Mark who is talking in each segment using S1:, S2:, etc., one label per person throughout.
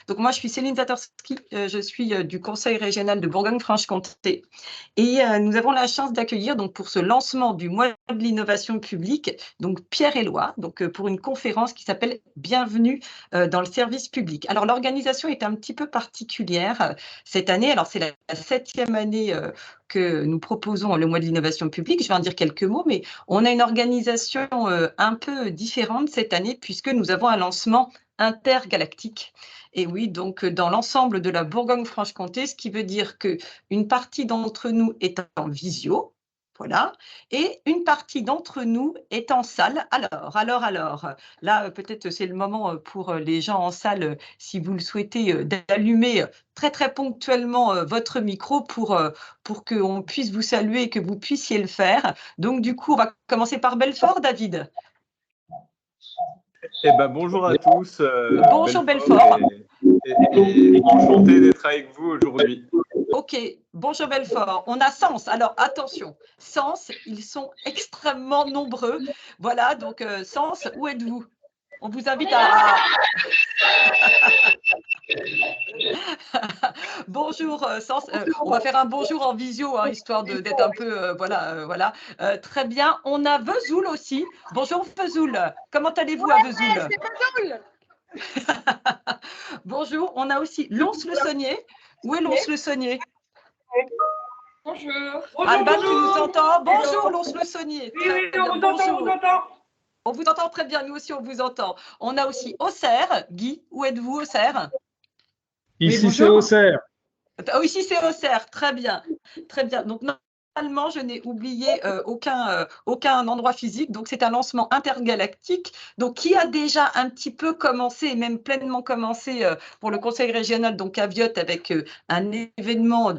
S1: Donc moi, je suis Céline Zatorski, je suis du Conseil régional de Bourgogne-Franche-Comté et nous avons la chance d'accueillir donc pour ce lancement du mois de l'innovation publique, donc Pierre Eloi, donc pour une conférence qui s'appelle Bienvenue dans le service public. Alors l'organisation est un petit peu particulière cette année. Alors c'est la 7e année que nous proposons le mois de l'innovation publique. Je vais en dire quelques mots, mais on a une organisation un peu différente cette année puisque nous avons un lancement intergalactique. Et oui, donc dans l'ensemble de la Bourgogne-Franche-Comté, ce qui veut dire qu'une partie d'entre nous est en visio, voilà, et une partie d'entre nous est en salle. Alors, là, peut-être c'est le moment pour les gens en salle, si vous le souhaitez, d'allumer très, très ponctuellement votre micro pour qu'on puisse vous saluer et que vous puissiez le faire. Donc, du coup, on va commencer par Belfort, David.
S2: Eh ben, bonjour à tous.
S1: Bonjour Belfort.
S2: Et enchanté d'être avec vous aujourd'hui.
S1: Ok, bonjour Belfort. On a Sens. Alors attention, Sens, ils sont extrêmement nombreux. Voilà, donc Sens, où êtes-vous? On vous invite à… Bonjour Sens. On va faire un bonjour en visio, hein, histoire d'être un peu… voilà. Très bien. On a Vesoul aussi. Bonjour Vesoul. Comment allez-vous à Vesoul? Bonjour. On a aussi Lons-le-Saunier. Où est Lons-le-Saunier?
S3: Bonjour.
S1: Alban, tu nous entends? Bonjour Lons-le-Saunier.
S3: Oui, on vous entend.
S1: On vous entend très bien, nous aussi on vous entend. On a aussi Auxerre. Guy, où êtes-vous Auxerre?
S4: Ici c'est Auxerre.
S1: Oh, ici c'est Auxerre, très bien. Très bien. Donc normalement, je n'ai oublié aucun endroit physique. Donc c'est un lancement intergalactique. Donc qui a déjà un petit peu commencé, et même pleinement commencé pour le Conseil régional, donc à Viotte, avec un événement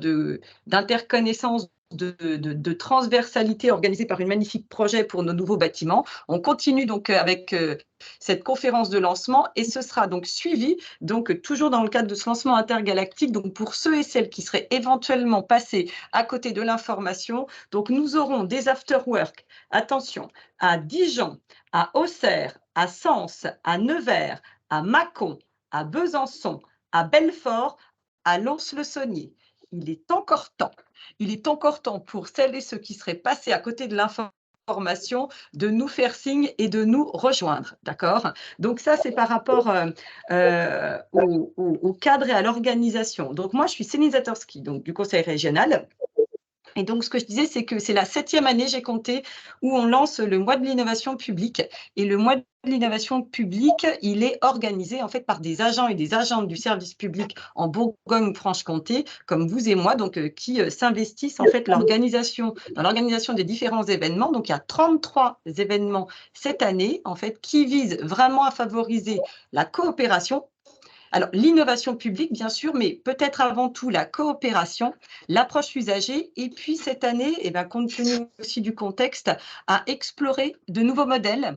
S1: d'interconnaissance de transversalité organisé par une magnifique projet pour nos nouveaux bâtiments. On continue donc avec cette conférence de lancement et ce sera donc suivi, donc toujours dans le cadre de ce lancement intergalactique, donc pour ceux et celles qui seraient éventuellement passés à côté de l'information, donc nous aurons des after-work, attention, à Dijon, à Auxerre, à Sens, à Nevers, à Mâcon, à Besançon, à Belfort, à Lons-le-Saunier. Il est encore temps. Il est encore temps pour celles et ceux qui seraient passés à côté de l'information de nous faire signe et de nous rejoindre, d'accord? Donc ça, c'est par rapport au cadre et à l'organisation. Donc moi, je suis Céline Zatorski, donc du Conseil régional. Et donc, ce que je disais, c'est que c'est la 7e année, j'ai compté, où on lance le mois de l'innovation publique. Et le mois de l'innovation publique, il est organisé en fait par des agents et des agentes du service public en Bourgogne-Franche-Comté, comme vous et moi, donc qui s'investissent en fait dans l'organisation des différents événements. Donc, il y a 33 événements cette année, en fait, qui visent vraiment à favoriser la coopération. Alors, l'innovation publique, bien sûr, mais peut-être avant tout la coopération, l'approche usagée, et puis cette année, compte tenu aussi du contexte, à explorer de nouveaux modèles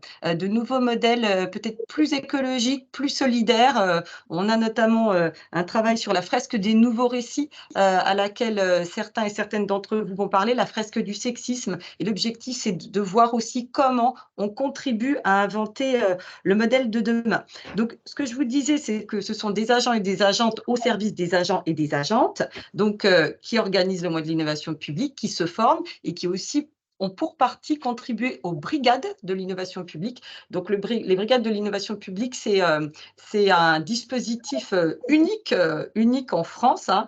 S1: peut-être plus écologiques, plus solidaires. On a notamment un travail sur la fresque des nouveaux récits, à laquelle certains et certaines d'entre vous vont parler, la fresque du sexisme. Et l'objectif, c'est de voir aussi comment on contribue à inventer le modèle de demain. Donc, ce que je vous disais, c'est que ce sont des agents et des agentes au service des agents et des agentes, donc qui organisent le mois de l'innovation publique, qui se forment et qui aussi ont pour partie contribué aux brigades de l'innovation publique. Donc, les brigades de l'innovation publique, c'est un dispositif unique en France, hein,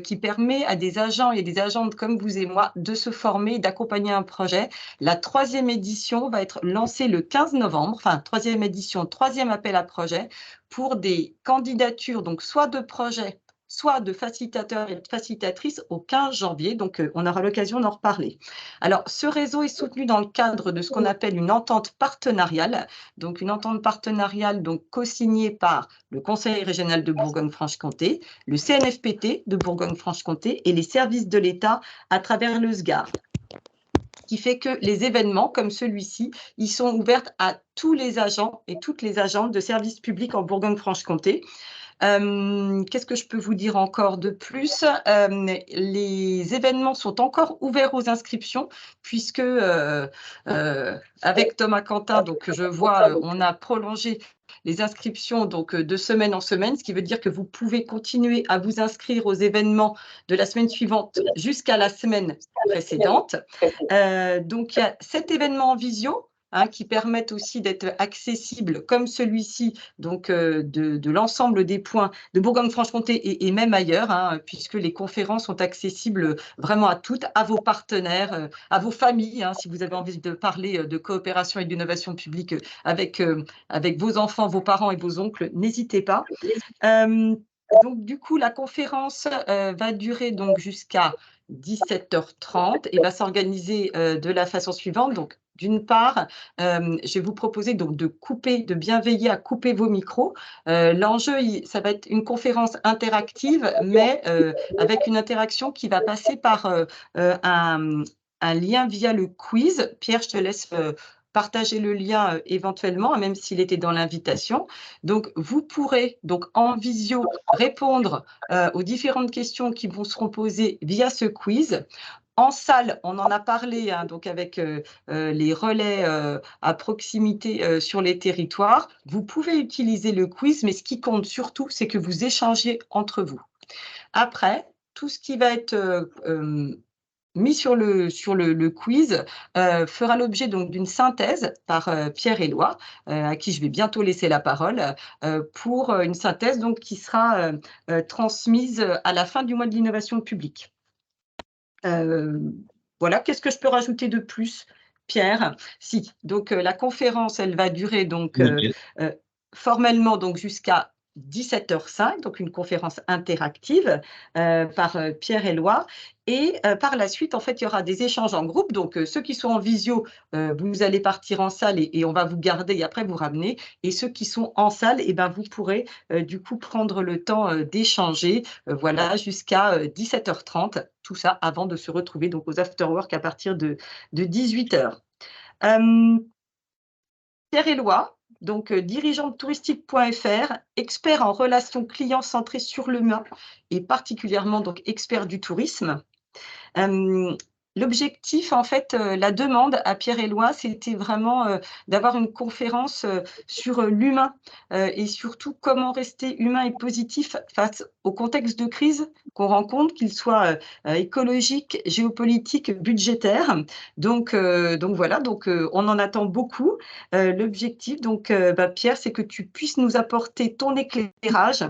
S1: qui permet à des agents et des agentes comme vous et moi de se former et d'accompagner un projet. La 3e édition va être lancée le 15 novembre, enfin 3e édition, 3e appel à projet pour des candidatures, donc soit de projets, soit de facilitateurs et de facilitatrices au 15 janvier. Donc, on aura l'occasion d'en reparler. Alors, ce réseau est soutenu dans le cadre de ce qu'on appelle une entente partenariale. Donc, une entente partenariale co-signée par le Conseil régional de Bourgogne-Franche-Comté, le CNFPT de Bourgogne-Franche-Comté et les services de l'État à travers le SGAR. Qui fait que les événements comme celui-ci, ils sont ouverts à tous les agents et toutes les agentes de services publics en Bourgogne-Franche-Comté. Qu'est-ce que je peux vous dire encore de plus? Les événements sont encore ouverts aux inscriptions puisque avec Thomas Quentin, donc je vois, on a prolongé les inscriptions donc de semaine en semaine, ce qui veut dire que vous pouvez continuer à vous inscrire aux événements de la semaine suivante jusqu'à la semaine précédente. Donc il y a 7 événements en visio, qui permettent aussi d'être accessibles comme celui-ci, donc de l'ensemble des points de Bourgogne-Franche-Comté et même ailleurs, puisque les conférences sont accessibles vraiment à toutes, à vos partenaires, à vos familles, si vous avez envie de parler de coopération et d'innovation publique avec vos enfants, vos parents et vos oncles, n'hésitez pas. Donc du coup, la conférence va durer donc jusqu'à 17h30 et va s'organiser de la façon suivante. Donc, d'une part, je vais vous proposer donc de bien veiller à couper vos micros. L'enjeu, ça va être une conférence interactive, mais avec une interaction qui va passer par un lien via le quiz. Pierre, je te laisse partager le lien éventuellement, même s'il était dans l'invitation. Donc, vous pourrez donc en visio répondre aux différentes questions qui vous seront posées via ce quiz. En salle, on en a parlé, donc avec les relais à proximité sur les territoires. Vous pouvez utiliser le quiz, mais ce qui compte surtout, c'est que vous échangez entre vous. Après, tout ce qui va être mis sur le quiz fera l'objet donc d'une synthèse par Pierre-Éloi, à qui je vais bientôt laisser la parole, pour une synthèse donc, qui sera transmise à la fin du mois de l'innovation publique. Voilà, qu'est-ce que je peux rajouter de plus, Pierre? Si, donc la conférence, elle va durer donc formellement donc jusqu'à 17h05, donc une conférence interactive par Pierre-Éloi. Et par la suite, en fait, il y aura des échanges en groupe. Donc, ceux qui sont en visio, vous allez partir en salle et on va vous garder et après vous ramener. Et ceux qui sont en salle, eh ben, vous pourrez du coup prendre le temps d'échanger, voilà, jusqu'à 17h30. Tout ça avant de se retrouver donc aux afterwork à partir de 18h. Pierre-Éloi, donc dirigeant de touristique.fr, expert en relations clients centrées sur l'humain et particulièrement donc expert du tourisme. L'objectif, en fait, la demande à Pierre-Éloi, c'était vraiment d'avoir une conférence sur l'humain et surtout comment rester humain et positif face au contexte de crise qu'on rencontre, qu'il soit écologique, géopolitique, budgétaire. Donc voilà, on en attend beaucoup. L'objectif, donc, Pierre, c'est que tu puisses nous apporter ton éclairage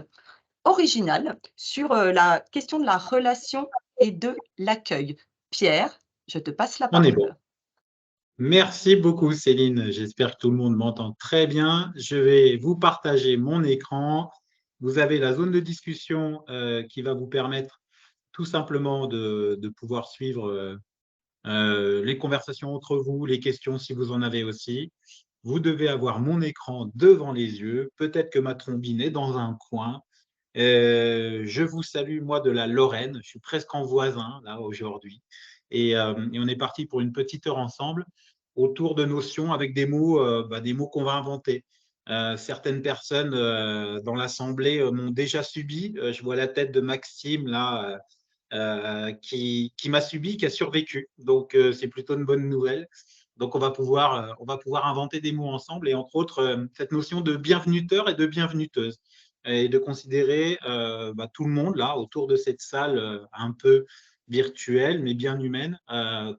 S1: original sur la question de la relation et de l'accueil. Pierre, je te passe la
S5: On est
S1: parole.
S5: bon. Merci beaucoup, Céline. J'espère que tout le monde m'entend très bien. Je vais vous partager mon écran. Vous avez la zone de discussion qui va vous permettre tout simplement de pouvoir suivre les conversations entre vous, les questions si vous en avez aussi. Vous devez avoir mon écran devant les yeux. Peut-être que ma trombine est dans un coin. Je vous salue, moi, de la Lorraine. Je suis presque en voisin, là, aujourd'hui. Et on est parti pour une petite heure ensemble autour de notions avec des mots qu'on va inventer. Certaines personnes dans l'Assemblée m'ont déjà subi. Je vois la tête de Maxime, là, qui m'a subi, qui a survécu. Donc, c'est plutôt une bonne nouvelle. Donc, on va pouvoir inventer des mots ensemble et entre autres, cette notion de bienvenuteur et de bienvenuteuse et de considérer tout le monde là autour de cette salle un peu virtuelle mais bien humaine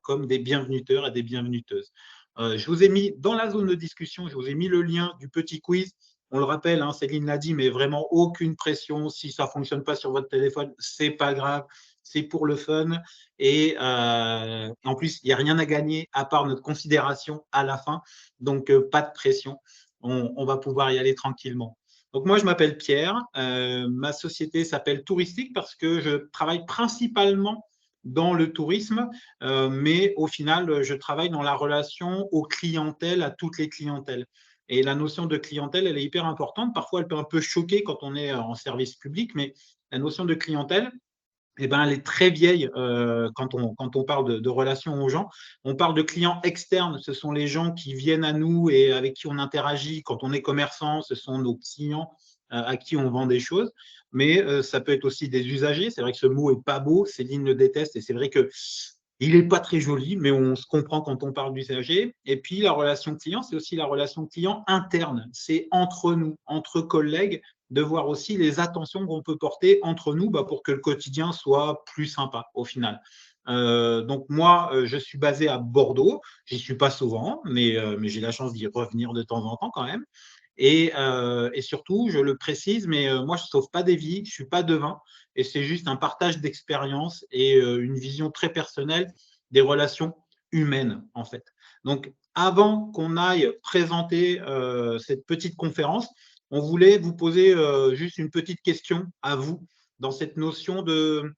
S5: comme des bienvenuteurs et des bienvenuteuses. Je vous ai mis dans la zone de discussion, je vous ai mis le lien du petit quiz. On le rappelle, Céline l'a dit, mais vraiment aucune pression. Si ça ne fonctionne pas sur votre téléphone, ce n'est pas grave. C'est pour le fun. Et en plus, il n'y a rien à gagner à part notre considération à la fin. Donc, pas de pression. On va pouvoir y aller tranquillement. Donc, moi, je m'appelle Pierre. Ma société s'appelle Touristique parce que je travaille principalement dans le tourisme, mais au final, je travaille dans la relation aux clientèles, à toutes les clientèles. Et la notion de clientèle, elle est hyper importante. Parfois, elle peut un peu choquer quand on est en service public, mais la notion de clientèle, elle est très vieille quand on parle de relations aux gens. On parle de clients externes, ce sont les gens qui viennent à nous et avec qui on interagit quand on est commerçant, ce sont nos clients à qui on vend des choses, mais ça peut être aussi des usagers. C'est vrai que ce mot est pas beau, Céline le déteste et c'est vrai que il n'est pas très joli, mais on se comprend quand on parle d'usager. Et puis, la relation client, c'est aussi la relation client interne. C'est entre nous, entre collègues, de voir aussi les attentions qu'on peut porter entre nous pour que le quotidien soit plus sympa au final. Donc moi, je suis basé à Bordeaux. J'y suis pas souvent, mais j'ai la chance d'y revenir de temps en temps quand même. Et surtout, je le précise, mais moi, je ne sauve pas des vies, je ne suis pas devin, et c'est juste un partage d'expérience et une vision très personnelle des relations humaines, en fait. Donc, avant qu'on aille présenter cette petite conférence, on voulait vous poser juste une petite question à vous dans cette notion de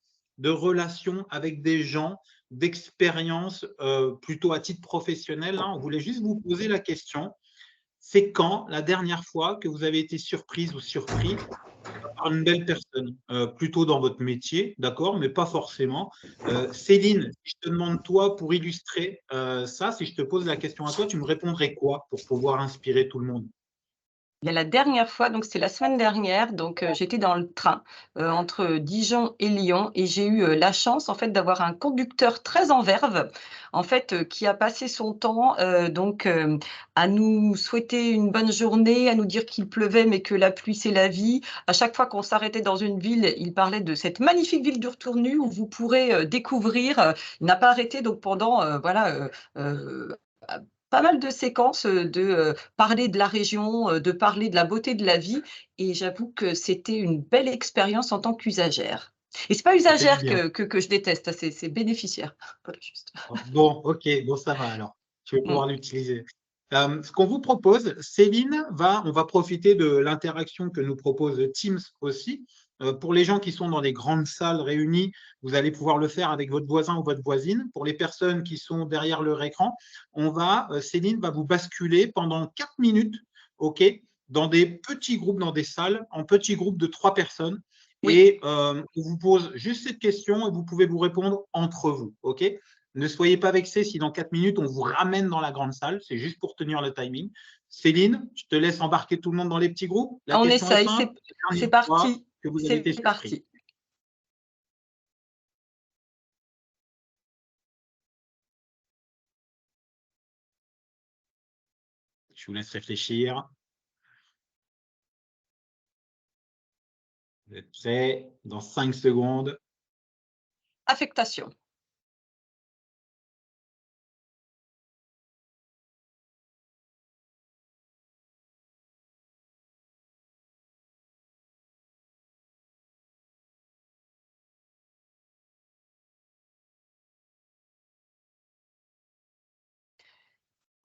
S5: relation avec des gens, d'expérience plutôt à titre professionnel. Hein. On voulait juste vous poser la question. C'est quand la dernière fois que vous avez été surprise ou surpris par une belle personne, plutôt dans votre métier, d'accord, mais pas forcément. Céline, si je te demande toi pour illustrer ça, si je te pose la question à toi, tu me répondrais quoi pour pouvoir inspirer tout le monde?
S1: Bien, la dernière fois, donc c'est la semaine dernière, donc j'étais dans le train entre Dijon et Lyon et j'ai eu la chance en fait d'avoir un conducteur très en verve, en fait, qui a passé son temps à nous souhaiter une bonne journée, à nous dire qu'il pleuvait, mais que la pluie c'est la vie. À chaque fois qu'on s'arrêtait dans une ville, il parlait de cette magnifique ville du Retournu où vous pourrez découvrir. Il n'a pas arrêté donc pendant pas mal de séquences, de parler de la région, de parler de la beauté de la vie et j'avoue que c'était une belle expérience en tant qu'usagère. Et c'est pas
S5: Ça fait du
S1: usagère
S5: bien.
S1: que je déteste, hein, c'est bénéficiaire. Voilà, juste.
S5: Bon, ok, bon, ça va alors. Tu vas
S1: Mmh.
S5: pouvoir l'utiliser. Ce qu'on vous propose, Céline, on va profiter de l'interaction que nous propose Teams aussi. Pour les gens qui sont dans des grandes salles réunies, vous allez pouvoir le faire avec votre voisin ou votre voisine. Pour les personnes qui sont derrière leur écran, Céline va vous basculer pendant 4 minutes, ok, dans des petits groupes, dans des salles, en petits groupes de 3 personnes.
S1: Oui.
S5: Et on vous pose juste cette question et vous pouvez vous répondre entre vous, ok? Ne soyez pas vexés si dans 4 minutes, on vous ramène dans la grande salle. C'est juste pour tenir le timing. Céline, je te laisse embarquer tout le monde dans les petits groupes. La
S1: On
S5: question est
S1: essaye,
S5: simple. La
S1: c'est
S5: dernière fois
S1: parti,
S5: que vous avez
S1: c'est
S5: été surpris.
S1: parti.
S5: Je vous laisse réfléchir. Vous êtes prêts? Dans 5 secondes.
S1: Affectation.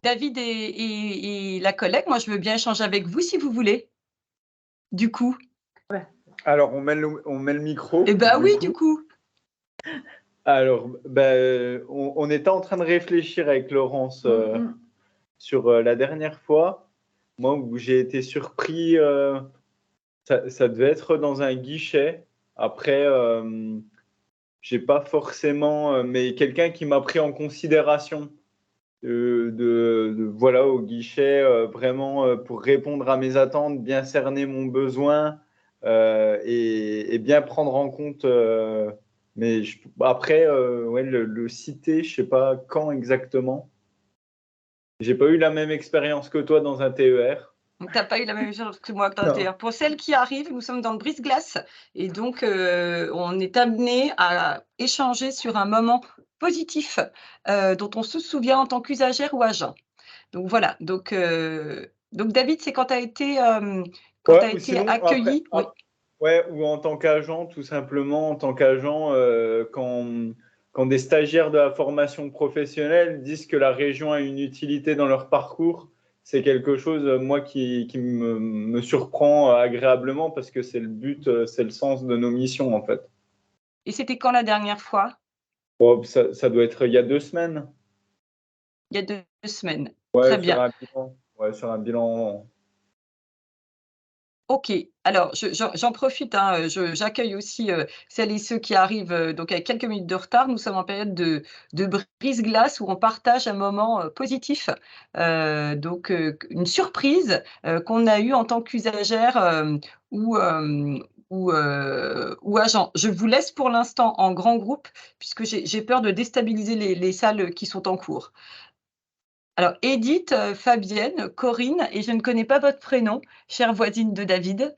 S1: David et la collègue, moi je veux bien échanger avec vous si vous voulez. Du coup.
S2: Alors, on met le micro.
S1: Eh ben oui,
S2: coup.
S1: du coup.
S2: Alors, on était en train de réfléchir avec Laurence sur la dernière fois. Moi, où j'ai été surpris, ça devait être dans un guichet. Après, j'ai pas forcément, mais quelqu'un qui m'a pris en considération voilà, au guichet, vraiment pour répondre à mes attentes, bien cerner mon besoin et bien prendre en compte. Mais après, ouais, le citer, je sais pas quand exactement. J'ai pas eu la même expérience que toi dans un TER.
S1: Donc, tu n'as pas eu la même chose que moi dans le
S2: Non.
S1: TER. Pour celles qui arrivent, nous sommes dans le brise-glace et donc on est amené à échanger sur un moment positif dont on se souvient en tant qu'usagère ou agent. Donc voilà, donc David, c'est quand tu as été,
S2: Ouais, ou sinon, après,
S1: accueilli, oui.
S2: ouais, ou en tant qu'agent, tout simplement, en tant qu'agent, quand des stagiaires de la formation professionnelle disent que la région a une utilité dans leur parcours, c'est quelque chose, moi, qui me surprend agréablement parce que c'est le but, c'est le sens de nos missions, en fait.
S1: Et c'était quand la dernière fois?
S2: Bon, ça doit être il y a 2 semaines.
S1: Il y a 2 semaines.
S2: Ouais,
S1: Très
S2: sur
S1: bien.
S2: un bilan. Ouais, sur un bilan.
S1: OK. Alors, j'en profite, hein, j'accueille aussi, celles et ceux qui arrivent, donc avec quelques minutes de retard. Nous sommes en période de brise-glace où on partage un moment, positif, donc une surprise, qu'on a eue en tant qu'usagère, ou agent. Je vous laisse pour l'instant en grand groupe puisque j'ai peur de déstabiliser les salles qui sont en cours. Alors Edith, Fabienne, Corinne et je ne connais pas votre prénom, chère voisine de David.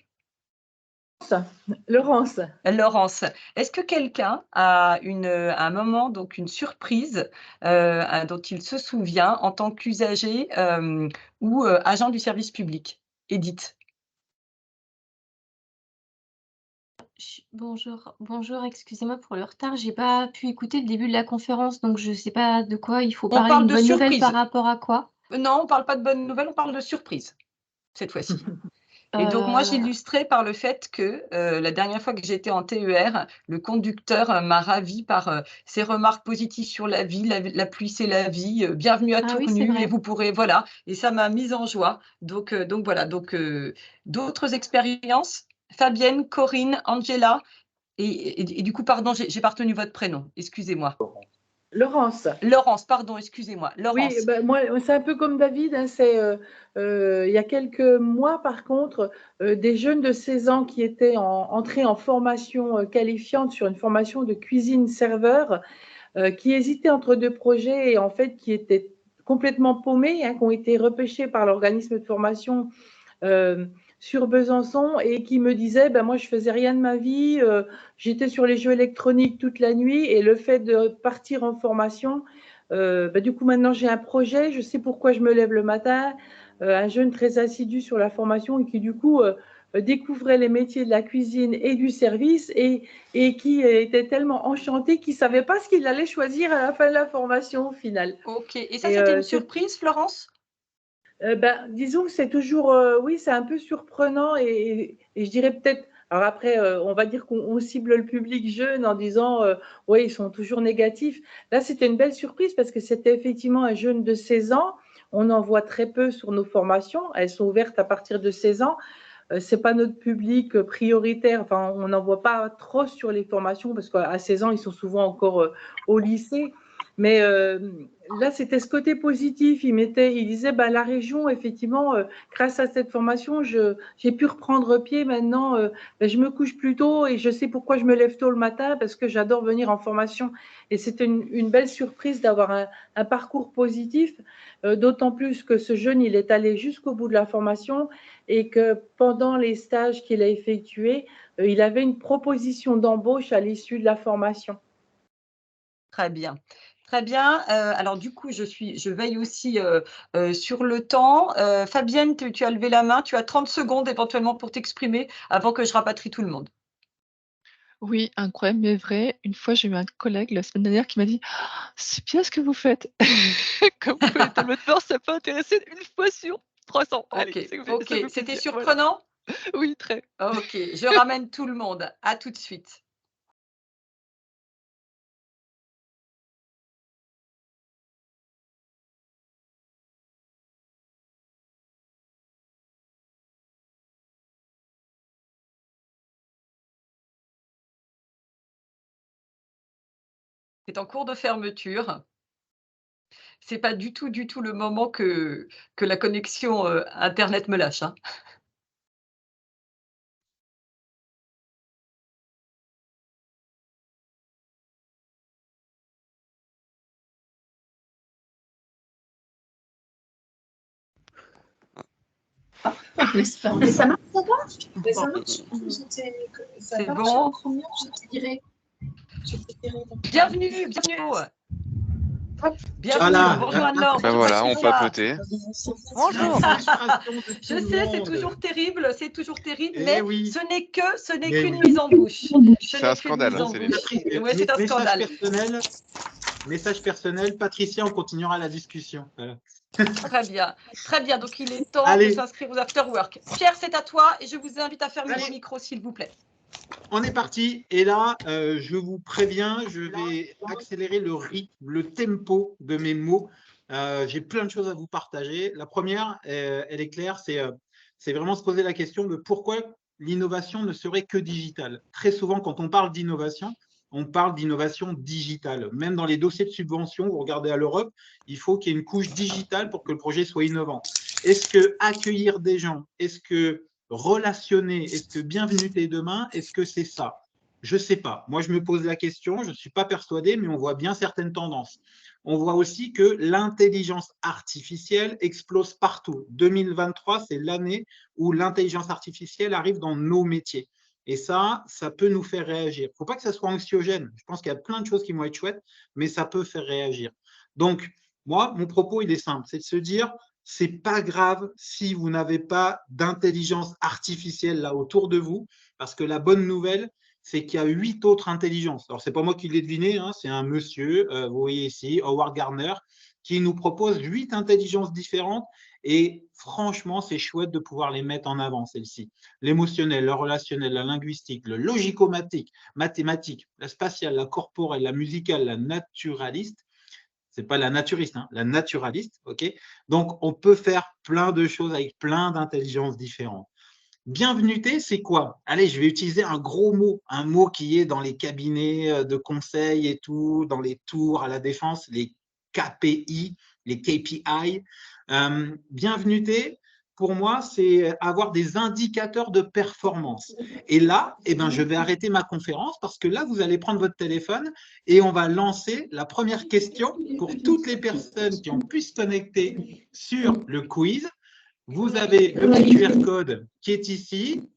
S6: Laurence.
S1: Laurence, est-ce que quelqu'un a un moment, donc une surprise, dont il se souvient en tant qu'usager, ou agent du service public? Edith.
S7: Bonjour, excusez-moi pour le retard. J'ai pas pu écouter le début de la conférence, donc je sais pas de quoi il faut
S1: On
S7: parler.
S1: parle
S7: Une
S1: de
S7: bonne nouvelle
S1: surprise.
S7: par rapport à quoi?
S1: Non, on ne parle pas de bonnes nouvelles, on parle de surprise, cette fois-ci. Et donc moi, j'illustrais par le fait que, la dernière fois que j'étais en TER, le conducteur, m'a ravie par, ses remarques positives sur la vie. La pluie, c'est la vie, bienvenue à
S7: Ah oui, c'est
S1: Tournu et
S7: vrai.
S1: vous pourrez voilà et ça m'a mise en joie. Donc voilà, d'autres expériences? Fabienne, Corinne, Angela et du coup, pardon, j'ai pas retenu votre prénom, excusez-moi.
S6: Laurence.
S1: Laurence, pardon, excusez-moi.
S6: Oui,
S1: Laurence.
S6: ben moi, c'est un peu comme David, hein, il y a quelques mois, par contre, des jeunes de 16 ans qui étaient entrés en formation qualifiante sur une formation de cuisine serveur, qui hésitaient entre deux projets et en fait qui étaient complètement paumés, hein, qui ont été repêchés par l'organisme de formation sur Besançon et qui me disaient ben moi je faisais rien de ma vie, j'étais sur les jeux électroniques toute la nuit et le fait de partir en formation, ben du coup maintenant j'ai un projet, je sais pourquoi je me lève le matin, un jeune très assidu sur la formation et qui du coup découvrait les métiers de la cuisine et du service et qui était tellement enchanté qu'il ne savait pas ce qu'il allait choisir à la fin de la formation au final.
S1: OK. Et ça, c'était une surprise, Florence?
S6: Ben, disons que c'est toujours, oui, c'est un peu surprenant et je dirais peut-être, alors après, on va dire qu'on cible le public jeune en disant, oui, ils sont toujours négatifs. Là, c'était une belle surprise parce que c'était effectivement un jeune de 16 ans. On en voit très peu sur nos formations. Elles sont ouvertes à partir de 16 ans. Ce n'est pas notre public prioritaire. Enfin, on n'en voit pas trop sur les formations parce qu'à 16 ans, ils sont souvent encore au lycée. Mais là, c'était ce côté positif. Il disait, ben, la région, effectivement, grâce à cette formation, j'ai pu reprendre pied maintenant. Ben, je me couche plus tôt et je sais pourquoi je me lève tôt le matin parce que j'adore venir en formation. Et c'était une belle surprise d'avoir un parcours positif, d'autant plus que ce jeune, il est allé jusqu'au bout de la formation et que pendant les stages qu'il a effectués, il avait une proposition d'embauche à l'issue de la formation.
S1: Très bien. Très bien. Alors du coup, je veille aussi, sur le temps. Fabienne, tu as levé la main. Tu as 30 secondes éventuellement pour t'exprimer avant que je rapatrie tout le monde.
S8: Oui, incroyable mais vrai. Une fois, j'ai eu un collègue la semaine dernière qui m'a dit: «Ah, c'est bien ce que vous faites». Comme quoi les tableaux de bord, ça peut intéresser une fois sur 300. Allez,
S1: OK,
S8: ça fait
S1: OK.
S8: plaisir,
S1: C'était
S8: voilà.
S1: surprenant?
S8: Oui, très.
S1: OK, je ramène tout le monde. À tout de suite. C'est en cours de fermeture. C'est pas du tout le moment que la connexion, internet me lâche, hein.
S9: Mais ça marche, ça marche. Mais ça marche.
S1: C'est bon? Bienvenue.
S5: Voilà.
S1: Bonjour Anne-Laure.
S10: Ben voilà, on papotait.
S1: Bonjour.
S5: Je
S1: Je sais, c'est toujours terrible, mais
S5: oui.
S1: ce n'est
S5: Mais
S1: qu'une
S5: oui.
S1: mise en bouche.
S10: C'est un scandale, hein, Céline.
S1: Ouais, c'est un scandale.
S5: Message personnel, Patricia, on continuera la discussion. Voilà.
S1: Très bien. Donc il est temps
S5: Allez.
S1: de s'inscrire aux afterwork. Pierre, c'est à toi et je vous invite à fermer vos micros, s'il vous plaît.
S5: On est parti. Et là, je vous préviens, je vais accélérer le rythme, le tempo de mes mots. J'ai plein de choses à vous partager. La première, elle est claire, c'est c'est vraiment se poser la question de pourquoi l'innovation ne serait que digitale. Très souvent, quand on parle d'innovation, on parle d'innovation digitale. Même dans les dossiers de subvention, vous regardez à l'Europe, il faut qu'il y ait une couche digitale pour que le projet soit innovant. Est-ce que accueillir des gens, est-ce que relationner, est-ce que bienvenue tes demain, est-ce que c'est ça? Je ne sais pas. Moi, je me pose la question, je ne suis pas persuadé, mais on voit bien certaines tendances. On voit aussi que l'intelligence artificielle explose partout. 2023, c'est l'année où l'intelligence artificielle arrive dans nos métiers. Et ça peut nous faire réagir. Il ne faut pas que ça soit anxiogène. Je pense qu'il y a plein de choses qui vont être chouettes, mais ça peut faire réagir. Donc, moi, mon propos, il est simple, c'est de se dire, c'est pas grave si vous n'avez pas d'intelligence artificielle là autour de vous, parce que la bonne nouvelle, c'est qu'il y a 8 autres intelligences. Alors, ce n'est pas moi qui l'ai deviné, hein, c'est un monsieur, vous voyez ici, Howard Gardner, qui nous propose 8 intelligences différentes. Et franchement, c'est chouette de pouvoir les mettre en avant, celles-ci. L'émotionnel, le relationnel, la linguistique, le logico-mathématique, la spatiale, la corporelle, la musicale, la naturaliste. Ce n'est pas la naturiste, hein, la naturaliste. Okay, donc, on peut faire plein de choses avec plein d'intelligences différentes. Bienvenuté, c'est quoi? Allez, je vais utiliser un gros mot, un mot qui est dans les cabinets de conseil et tout, dans les tours à la défense, les KPI, les KPI. Bienvenuté, pour moi, c'est avoir des indicateurs de performance. Et là, eh ben, je vais arrêter ma conférence parce que là, vous allez prendre votre téléphone et on va lancer la première question pour toutes les personnes qui ont pu se connecter sur le quiz. Vous avez le petit QR code qui est ici.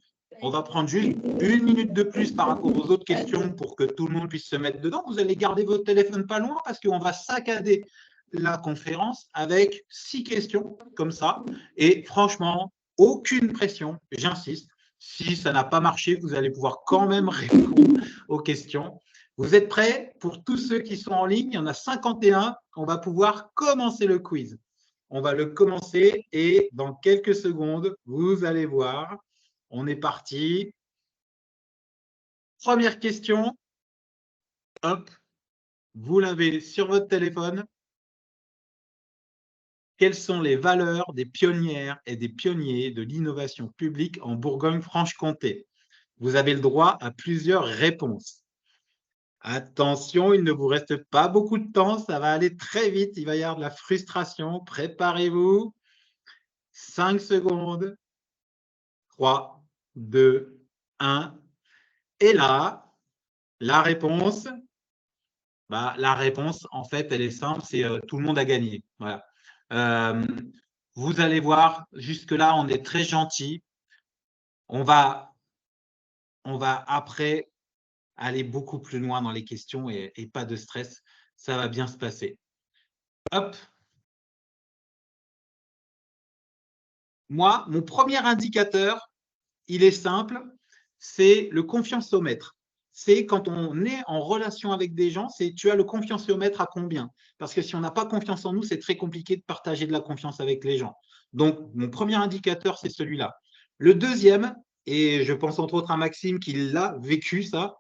S5: On va prendre juste 1 minute de plus par rapport aux autres questions pour que tout le monde puisse se mettre dedans. Vous allez garder votre téléphone pas loin parce qu'on va saccader la conférence avec 6 questions comme ça. Et franchement, aucune pression, j'insiste. Si ça n'a pas marché, vous allez pouvoir quand même répondre aux questions. Vous êtes prêts? Pour tous ceux qui sont en ligne, il y en a 51. On va pouvoir commencer le quiz. On va le commencer et dans quelques secondes, vous allez voir, on est parti. Première question. Hop, vous l'avez sur votre téléphone. Quelles sont les valeurs des pionnières et des pionniers de l'innovation publique en Bourgogne-Franche-Comté? Vous avez le droit à plusieurs réponses. Attention, il ne vous reste pas beaucoup de temps, ça va aller très vite, il va y avoir de la frustration. Préparez-vous. 5 secondes. 3, 2, 1. Et là, la réponse, en fait, elle est simple, c'est tout le monde a gagné. Voilà. Vous allez voir, jusque-là, on est très gentil. On va après aller beaucoup plus loin dans les questions et pas de stress. Ça va bien se passer. Hop. Moi, mon premier indicateur, il est simple, c'est le confianciomètre. C'est quand on est en relation avec des gens, c'est tu as le confianciomètre à combien? Parce que si on n'a pas confiance en nous, c'est très compliqué de partager de la confiance avec les gens. Donc, mon premier indicateur, c'est celui-là. Le deuxième, et je pense entre autres à Maxime qui l'a vécu ça,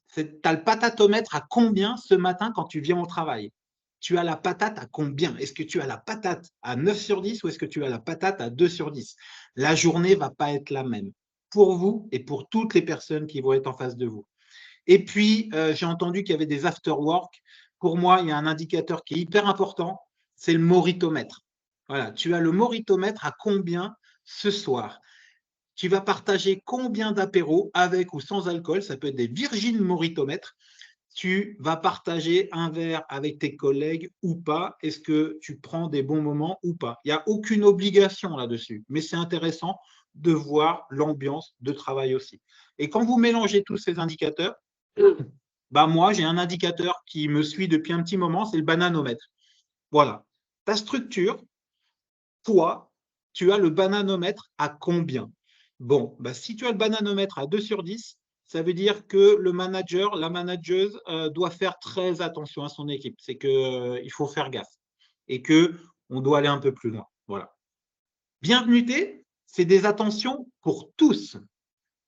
S5: c'est tu as le patatomètre à combien ce matin quand tu viens au travail? Tu as la patate à combien? Est-ce que tu as la patate à 9 sur 10 ou est-ce que tu as la patate à 2 sur 10? La journée ne va pas être la même pour vous et pour toutes les personnes qui vont être en face de vous. Et puis, j'ai entendu qu'il y avait des after-work. Pour moi, il y a un indicateur qui est hyper important, c'est le moritomètre. Voilà, tu as le moritomètre à combien ce soir? Tu vas partager combien d'apéros avec ou sans alcool? Ça peut être des virgin moritomètres. Tu vas partager un verre avec tes collègues ou pas? Est-ce que tu prends des bons moments ou pas? Il n'y a aucune obligation là-dessus, mais c'est intéressant de voir l'ambiance de travail aussi. Et quand vous mélangez tous ces indicateurs, moi, j'ai un indicateur qui me suit depuis un petit moment, c'est le bananomètre. Voilà. Ta structure, toi, tu as le bananomètre à combien? Bon, si tu as le bananomètre à 2 sur 10, ça veut dire que le manager, la manageuse doit faire très attention à son équipe. C'est qu'il faut faire gaffe et qu'on doit aller un peu plus loin. Voilà. Bienvenuté, c'est des attentions pour tous.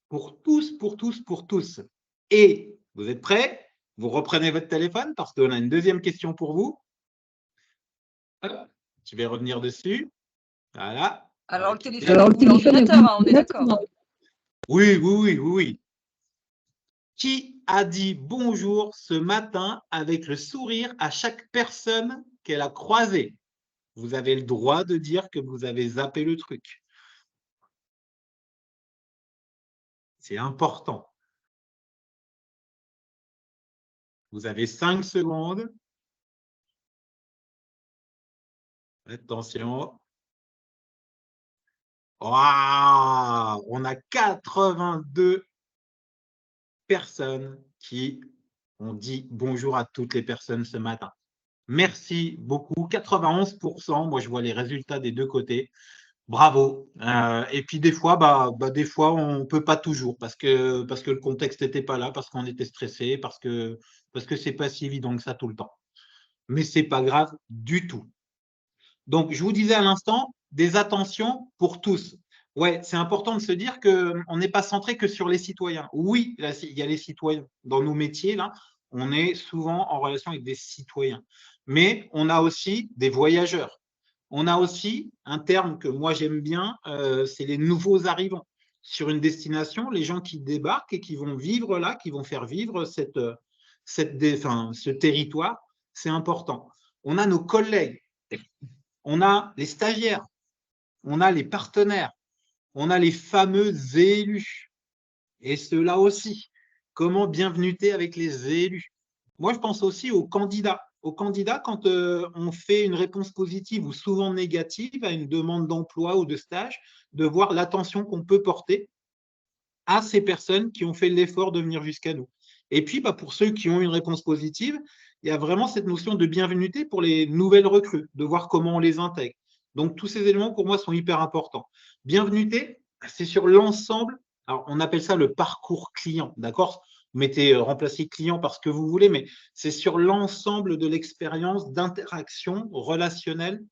S5: Pour tous, pour tous, pour tous. Et vous êtes prêts? Vous reprenez votre téléphone parce qu'on a une deuxième question pour vous. Hop, je vais revenir dessus. Voilà.
S1: Alors, le téléphone ou l'ordinateur, hein, on est d'accord.
S5: Oui. Qui a dit bonjour ce matin avec le sourire à chaque personne qu'elle a croisée? Vous avez le droit de dire que vous avez zappé le truc. C'est important. Vous avez 5 secondes. Attention. Waouh, on a 82 personnes qui ont dit bonjour à toutes les personnes ce matin. Merci beaucoup. 91%. Moi, je vois les résultats des deux côtés. Bravo. Et puis des fois, des fois, on ne peut pas toujours parce que le contexte n'était pas là, parce qu'on était stressé, parce que c'est pas si évident que ça tout le temps. Mais c'est pas grave du tout. Donc, je vous disais à l'instant, des attentions pour tous. Ouais, c'est important de se dire qu'on n'est pas centré que sur les citoyens. Oui, là, il y a les citoyens. Dans nos métiers, là, on est souvent en relation avec des citoyens. Mais on a aussi des voyageurs. On a aussi un terme que moi j'aime bien, c'est les nouveaux arrivants. Sur une destination, les gens qui débarquent et qui vont vivre là, qui vont faire vivre ce territoire, c'est important. On a nos collègues, on a les stagiaires, on a les partenaires, on a les fameux élus. Et ceux-là aussi, comment bien venuter avec les élus? Moi, je pense aussi aux candidats. Aux candidats, quand on fait une réponse positive ou souvent négative à une demande d'emploi ou de stage, de voir l'attention qu'on peut porter à ces personnes qui ont fait l'effort de venir jusqu'à nous. Et puis, pour ceux qui ont une réponse positive, il y a vraiment cette notion de bienvenuté pour les nouvelles recrues, de voir comment on les intègre. Donc, tous ces éléments, pour moi, sont hyper importants. Bienvenuté, c'est sur l'ensemble. Alors, on appelle ça le parcours client, d'accord? Vous mettez remplacer client par ce que vous voulez, mais c'est sur l'ensemble de l'expérience d'interaction relationnelle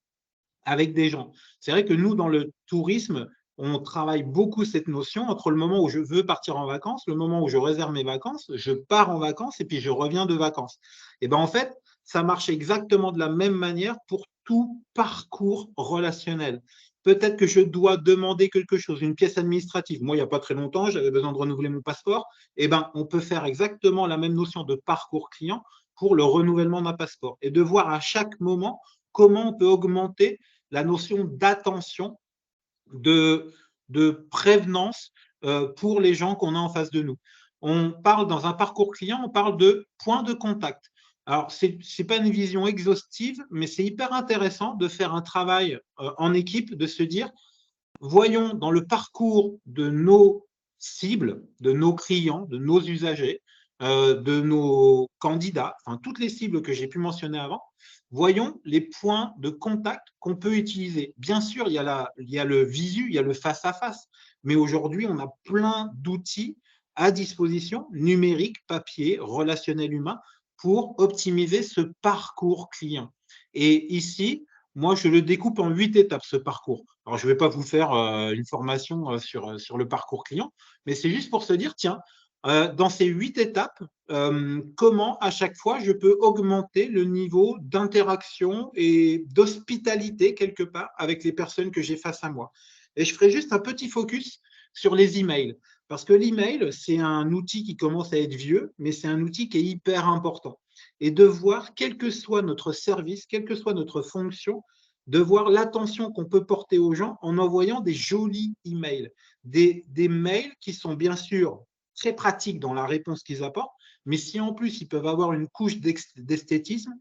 S5: avec des gens. C'est vrai que nous, dans le tourisme, on travaille beaucoup cette notion entre le moment où je veux partir en vacances, le moment où je réserve mes vacances, je pars en vacances et puis je reviens de vacances. Et bien en fait, ça marche exactement de la même manière pour tout parcours relationnel. Peut-être que je dois demander quelque chose, une pièce administrative. Moi, il n'y a pas très longtemps, j'avais besoin de renouveler mon passeport. Eh bien, on peut faire exactement la même notion de parcours client pour le renouvellement d'un passeport et de voir à chaque moment comment on peut augmenter la notion d'attention, de prévenance pour les gens qu'on a en face de nous. On parle dans un parcours client, on parle de point de contact. Alors, ce n'est pas une vision exhaustive, mais c'est hyper intéressant de faire un travail en équipe, de se dire, voyons dans le parcours de nos cibles, de nos clients, de nos usagers, de nos candidats, enfin toutes les cibles que j'ai pu mentionner avant, voyons les points de contact qu'on peut utiliser. Bien sûr, il y a le visu, il y a le face-à-face, mais aujourd'hui, on a plein d'outils à disposition, numériques, papier, relationnel humain, pour optimiser ce parcours client. Et ici, moi, je le découpe en 8 étapes, ce parcours. Alors, je ne vais pas vous faire une formation sur le parcours client, mais c'est juste pour se dire, tiens, dans ces 8 étapes, comment à chaque fois je peux augmenter le niveau d'interaction et d'hospitalité quelque part avec les personnes que j'ai face à moi. Et je ferai juste un petit focus sur les emails. Parce que l'email, c'est un outil qui commence à être vieux, mais c'est un outil qui est hyper important. Et de voir, quel que soit notre service, quelle que soit notre fonction, de voir l'attention qu'on peut porter aux gens en envoyant des jolis emails. Des mails qui sont bien sûr très pratiques dans la réponse qu'ils apportent, mais si en plus ils peuvent avoir une couche d'esthétisme,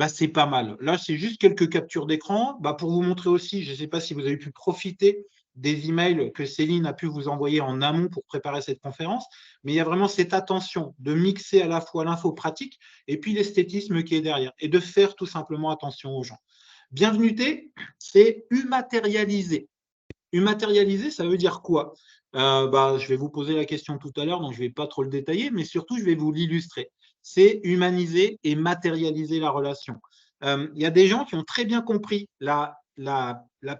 S5: c'est pas mal. Là, c'est juste quelques captures d'écran. Pour vous montrer aussi, je ne sais pas si vous avez pu profiter des emails que Céline a pu vous envoyer en amont pour préparer cette conférence, mais il y a vraiment cette attention de mixer à la fois l'info pratique et puis l'esthétisme qui est derrière, et de faire tout simplement attention aux gens. Bienvenuté, c'est immatérialiser. Immatérialiser, ça veut dire quoi? Je vais vous poser la question tout à l'heure, donc je ne vais pas trop le détailler, mais surtout, je vais vous l'illustrer. C'est humaniser et matérialiser la relation. Il y a des gens qui ont très bien compris la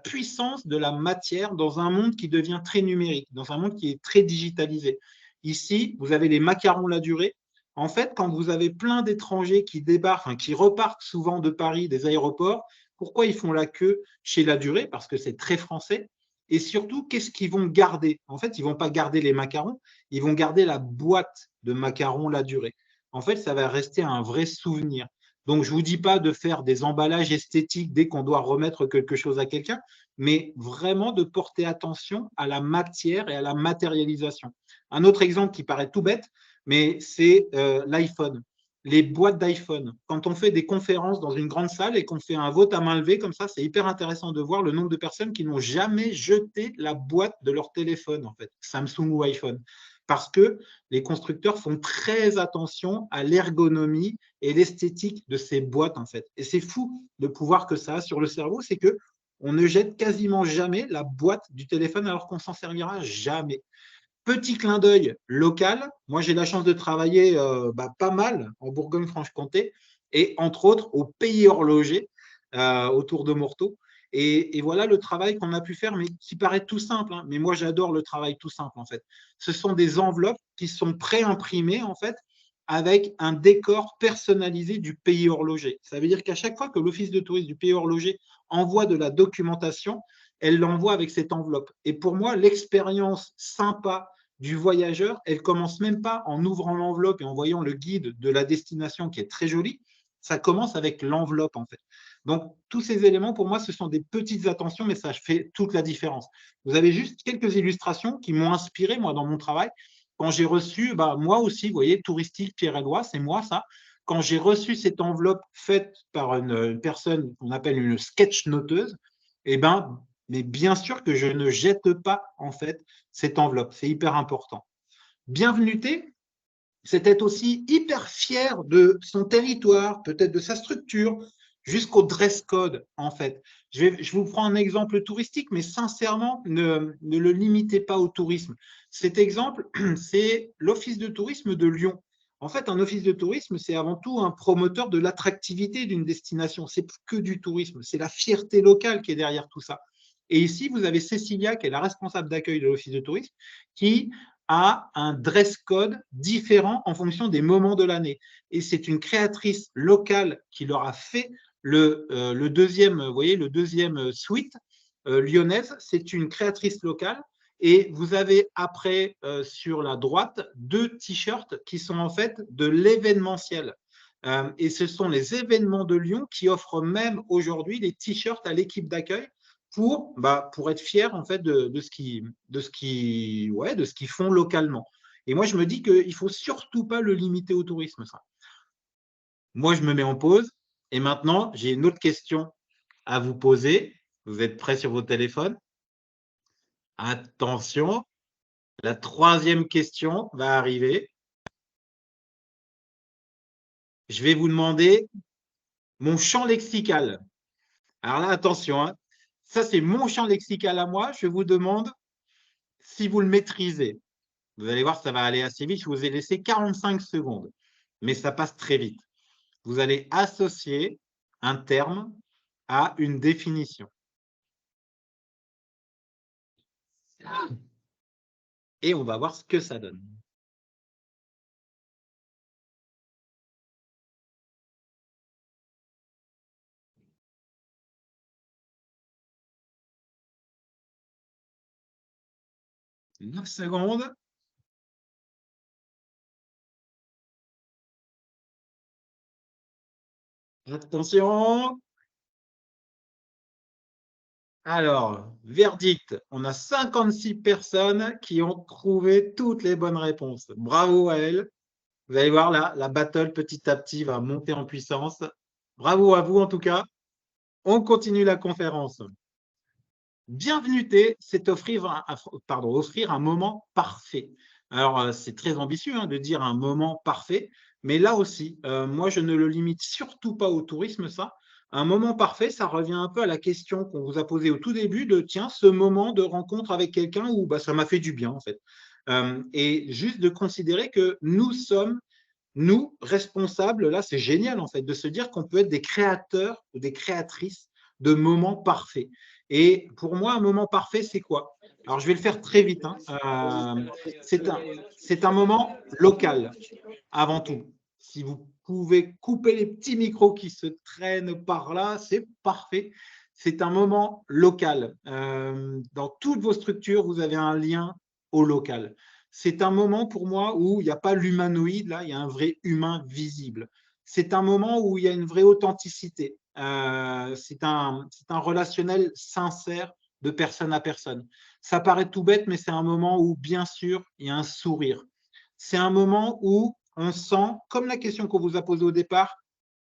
S5: puissance de la matière dans un monde qui devient très numérique, dans un monde qui est très digitalisé. Ici, vous avez les macarons la durée. En fait, quand vous avez plein d'étrangers qui débarquent, qui repartent souvent de Paris, des aéroports, Pourquoi ils font la queue chez La Durée? Parce que c'est très français. Et surtout, qu'est-ce qu'ils vont garder? En fait, ils ne vont pas garder les macarons, ils vont garder la boîte de macarons La Durée. En fait, ça va rester un vrai souvenir. Donc, je ne vous dis pas de faire des emballages esthétiques dès qu'on doit remettre quelque chose à quelqu'un, mais vraiment de porter attention à la matière et à la matérialisation. Un autre exemple qui paraît tout bête, mais c'est l'iPhone. Les boîtes d'iPhone. Quand on fait des conférences dans une grande salle et qu'on fait un vote à main levée comme ça, c'est hyper intéressant de voir le nombre de personnes qui n'ont jamais jeté la boîte de leur téléphone, en fait, Samsung ou iPhone. Parce que les constructeurs font très attention à l'ergonomie et l'esthétique de ces boîtes, en fait. Et c'est fou le pouvoir que ça a sur le cerveau, c'est que on ne jette quasiment jamais la boîte du téléphone alors qu'on s'en servira jamais. Petit clin d'œil local, moi j'ai la chance de travailler pas mal en Bourgogne-Franche-Comté et entre autres au Pays Horloger autour de Morteau. Et voilà le travail qu'on a pu faire, mais qui paraît tout simple. Hein. Mais moi j'adore le travail tout simple en fait. Ce sont des enveloppes qui sont pré-imprimées en fait avec un décor personnalisé du Pays Horloger. Ça veut dire qu'à chaque fois que l'Office de tourisme du Pays Horloger envoie de la documentation, elle l'envoie avec cette enveloppe. Et pour moi, l'expérience sympa du voyageur, elle commence même pas en ouvrant l'enveloppe et en voyant le guide de la destination qui est très joli. Ça commence avec l'enveloppe, en fait. Donc, tous ces éléments, pour moi, ce sont des petites attentions, mais ça fait toute la différence. Vous avez juste quelques illustrations qui m'ont inspiré, moi, dans mon travail. Quand j'ai reçu, moi aussi, vous voyez, touristique Pierre-Édouard, c'est moi, ça. Quand j'ai reçu cette enveloppe faite par une personne qu'on appelle une sketch-noteuse, mais bien sûr que je ne jette pas, en fait, cette enveloppe. C'est hyper important. Bienvenuté, c'est être aussi hyper fier de son territoire, peut-être de sa structure, jusqu'au dress code, en fait. Je vous prends un exemple touristique, mais sincèrement, ne le limitez pas au tourisme. Cet exemple, c'est l'Office de tourisme de Lyon. En fait, un office de tourisme, c'est avant tout un promoteur de l'attractivité d'une destination. C'est que du tourisme, c'est la fierté locale qui est derrière tout ça. Et ici, vous avez Cécilia, qui est la responsable d'accueil de l'Office de tourisme, qui a un dress code différent en fonction des moments de l'année. Et c'est une créatrice locale qui leur a fait le deuxième, vous voyez, le deuxième suite lyonnaise. C'est une créatrice locale. Et vous avez après, sur la droite, 2 t-shirts qui sont en fait de l'événementiel. Et ce sont les événements de Lyon qui offrent même aujourd'hui les t-shirts à l'équipe d'accueil pour être fiers en fait de ce qu'ils font localement. Et moi, je me dis qu'il ne faut surtout pas le limiter au tourisme, ça. Moi, je me mets en pause. Et maintenant, j'ai une autre question à vous poser. Vous êtes prêts sur vos téléphones? Attention, la 3e question va arriver. Je vais vous demander mon champ lexical. Alors là, attention, hein. Ça, c'est mon champ lexical à moi. Je vous demande si vous le maîtrisez. Vous allez voir, ça va aller assez vite. Je vous ai laissé 45 secondes, mais ça passe très vite. Vous allez associer un terme à une définition. Et on va voir ce que ça donne. « 9 secondes. Attention. Alors, verdict, on a 56 personnes qui ont trouvé toutes les bonnes réponses. Bravo à elles. Vous allez voir, là, la battle petit à petit va monter en puissance. Bravo à vous en tout cas. On continue la conférence. Bienvenuté, c'est offrir un moment parfait. Alors, c'est très ambitieux de dire un moment parfait, mais là aussi, moi, je ne le limite surtout pas au tourisme, ça. Un moment parfait, ça revient un peu à la question qu'on vous a posée au tout début de, tiens, ce moment de rencontre avec quelqu'un où ça m'a fait du bien, en fait. Et juste de considérer que nous sommes, nous, responsables, là, c'est génial, en fait, de se dire qu'on peut être des créateurs ou des créatrices de moments parfaits. Et pour moi, un moment parfait, c'est quoi? Alors, je vais le faire très vite. C'est un moment local, avant tout. Si vous pouvez couper les petits micros qui se traînent par là, c'est parfait. C'est un moment local. Dans toutes vos structures, vous avez un lien au local. C'est un moment pour moi où il n'y a pas l'humanoïde, là, il y a un vrai humain visible. C'est un moment où il y a une vraie authenticité. C'est un relationnel sincère de personne à personne. Ça paraît tout bête, mais c'est un moment où, bien sûr, il y a un sourire. C'est un moment où on sent, comme la question qu'on vous a posée au départ,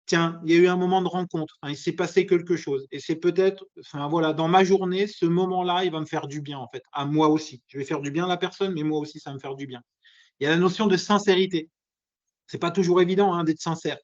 S5: tiens, il y a eu un moment de rencontre, il s'est passé quelque chose. Et c'est peut-être, voilà, dans ma journée, ce moment-là, il va me faire du bien, en fait, à moi aussi. Je vais faire du bien à la personne, mais moi aussi, ça va me faire du bien. Il y a la notion de sincérité. Ce n'est pas toujours évident d'être sincère.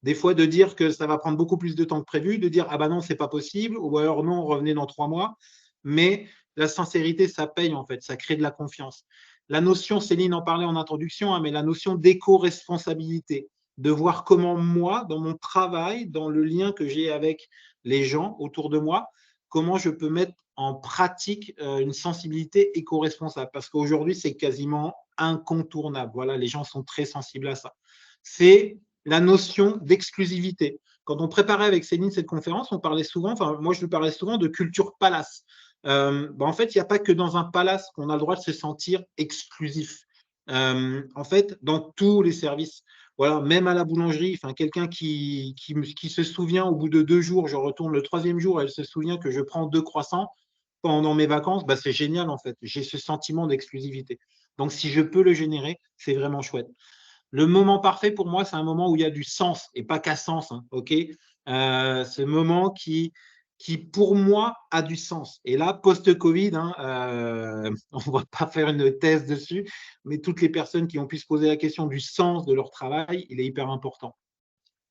S5: Des fois, de dire que ça va prendre beaucoup plus de temps que prévu, de dire ah ben non, c'est pas possible, ou alors non, revenez dans 3 mois. Mais la sincérité, ça paye en fait, ça crée de la confiance. La notion, Céline en parlait en introduction, mais la notion d'éco-responsabilité, de voir comment moi, dans mon travail, dans le lien que j'ai avec les gens autour de moi, comment je peux mettre en pratique une sensibilité éco-responsable. Parce qu'aujourd'hui, c'est quasiment incontournable. Voilà, les gens sont très sensibles à ça. C'est la notion d'exclusivité. Quand on préparait avec Céline cette conférence, on parlait souvent, enfin moi je lui parlais souvent de culture palace. En fait, il n'y a pas que dans un palace qu'on a le droit de se sentir exclusif. En fait, dans tous les services, voilà, même à la boulangerie, quelqu'un qui se souvient au bout de 2 jours, je retourne le 3e jour, elle se souvient que je prends 2 croissants pendant mes vacances, c'est génial en fait. J'ai ce sentiment d'exclusivité. Donc, si je peux le générer, c'est vraiment chouette. Le moment parfait pour moi, c'est un moment où il y a du sens et pas qu'à sens. Ok, ce moment qui, pour moi, a du sens. Et là, post-Covid, on ne va pas faire une thèse dessus, mais toutes les personnes qui ont pu se poser la question du sens de leur travail, il est hyper important.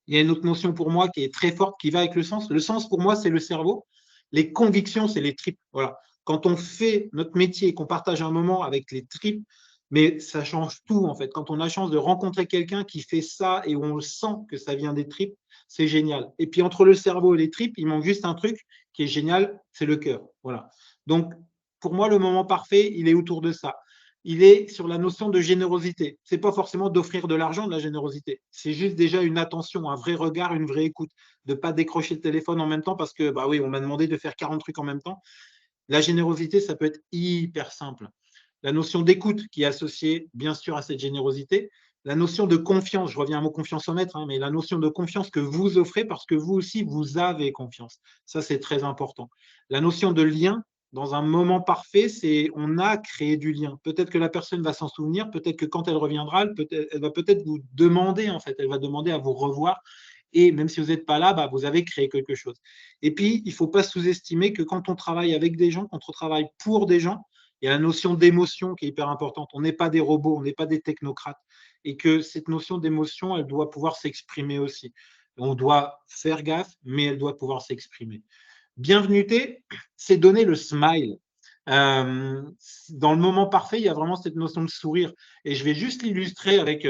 S5: Il y a une autre notion pour moi qui est très forte, qui va avec le sens. Le sens, pour moi, c'est le cerveau. Les convictions, c'est les tripes. Voilà. Quand on fait notre métier et qu'on partage un moment avec les tripes, mais ça change tout, en fait. Quand on a la chance de rencontrer quelqu'un qui fait ça et où on le sent que ça vient des tripes, c'est génial. Et puis, entre le cerveau et les tripes, il manque juste un truc qui est génial, c'est le cœur. Voilà. Donc, pour moi, le moment parfait, il est autour de ça. Il est sur la notion de générosité. Ce n'est pas forcément d'offrir de l'argent, de la générosité. C'est juste déjà une attention, un vrai regard, une vraie écoute. De ne pas décrocher le téléphone en même temps parce que, bah oui, on m'a demandé de faire 40 trucs en même temps. La générosité, ça peut être hyper simple. La notion d'écoute qui est associée, bien sûr, à cette générosité. La notion de confiance, je reviens à mon confiance en maître, mais la notion de confiance que vous offrez parce que vous aussi, vous avez confiance. Ça, c'est très important. La notion de lien, dans un moment parfait, c'est on a créé du lien. Peut-être que la personne va s'en souvenir, peut-être que quand elle reviendra, elle va peut-être vous demander, en fait, elle va demander à vous revoir. Et même si vous n'êtes pas là, vous avez créé quelque chose. Et puis, il ne faut pas sous-estimer que quand on travaille avec des gens, quand on travaille pour des gens, il y a la notion d'émotion qui est hyper importante. On n'est pas des robots, on n'est pas des technocrates. Et que cette notion d'émotion, elle doit pouvoir s'exprimer aussi. On doit faire gaffe, mais elle doit pouvoir s'exprimer. Bienvenuté, c'est donner le smile. Dans le moment parfait, il y a vraiment cette notion de sourire. Et je vais juste l'illustrer avec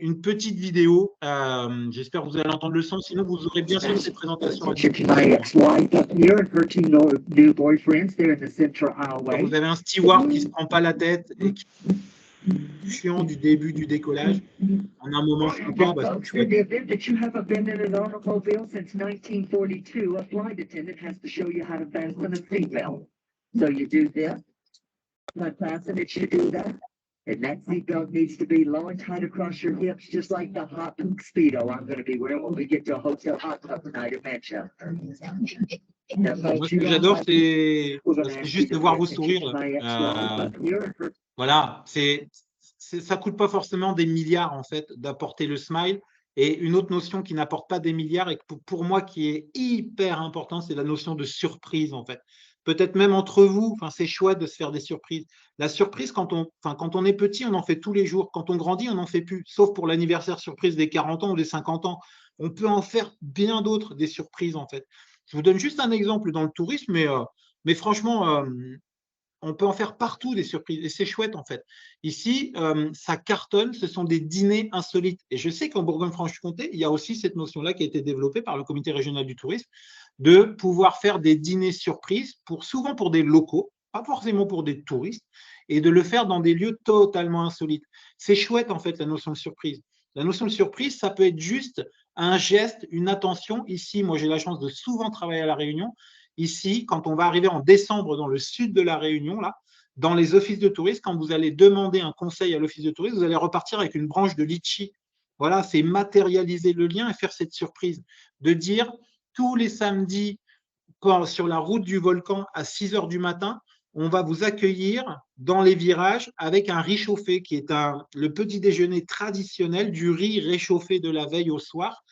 S5: une petite vidéo. J'espère que vous allez entendre le son, sinon vous aurez bien sûr cette présentation. Vous avez un steward qui ne se prend pas la tête et qui est chiant du début du décollage. En un moment, je comprends.
S11: And that seatbelt needs to be low and tight across your hips, just like the hot pink Speedo I'm going to be wearing when we get to a hotel hot tub tonight in Manchester.
S5: Moi, ce que j'adore, c'est juste de voir vos sourires. Voilà, ça coûte pas forcément des milliards, en fait, d'apporter le smile. Et une autre notion qui n'apporte pas des milliards et pour moi qui est hyper important, c'est la notion de surprise, en fait. Peut-être même entre vous, c'est chouette de se faire des surprises. La surprise, quand on est petit, on en fait tous les jours. Quand on grandit, on n'en fait plus, sauf pour l'anniversaire surprise des 40 ans ou des 50 ans. On peut en faire bien d'autres, des surprises, en fait. Je vous donne juste un exemple dans le tourisme, mais franchement, on peut en faire partout des surprises. Et c'est chouette, en fait. Ici, ça cartonne, ce sont des dîners insolites. Et je sais qu'en Bourgogne-Franche-Comté, il y a aussi cette notion-là qui a été développée par le comité régional du tourisme, de pouvoir faire des dîners surprises, souvent pour des locaux, pas forcément pour des touristes, et de le faire dans des lieux totalement insolites. C'est chouette, en fait, la notion de surprise. La notion de surprise, ça peut être juste un geste, une attention. Ici, moi, j'ai la chance de souvent travailler à La Réunion. Ici, quand on va arriver en décembre dans le sud de La Réunion, là, dans les offices de tourisme, quand vous allez demander un conseil à l'office de tourisme, vous allez repartir avec une branche de litchi. Voilà, c'est matérialiser le lien et faire cette surprise. De dire, tous les samedis, sur la route du volcan à 6 heures du matin, on va vous accueillir dans les virages avec un riz chauffé qui est le petit déjeuner traditionnel du riz réchauffé de la veille au soir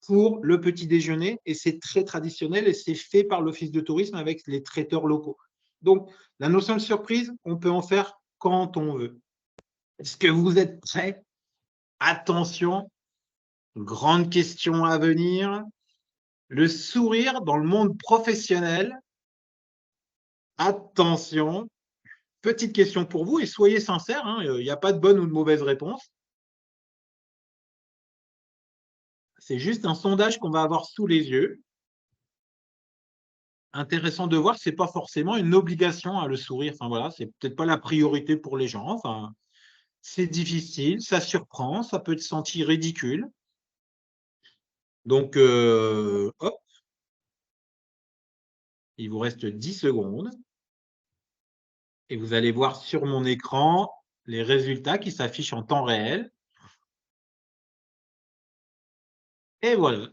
S5: pour le petit déjeuner. Et c'est très traditionnel et c'est fait par l'office de tourisme avec les traiteurs locaux. Donc, la notion de surprise, on peut en faire quand on veut. Est-ce que vous êtes prêts? Attention, grande question à venir. Le sourire dans le monde professionnel. Attention, petite question pour vous et soyez sincères, hein, il n'y a pas de bonne ou de mauvaise réponse. C'est juste un sondage qu'on va avoir sous les yeux. Intéressant de voir que ce n'est pas forcément une obligation à le sourire. Enfin voilà, c'est peut-être pas la priorité pour les gens. Enfin, c'est difficile, ça surprend, ça peut te sentir ridicule. Donc, hop, il vous reste 10 secondes. Et vous allez voir sur mon écran les résultats qui s'affichent en temps réel. Et voilà.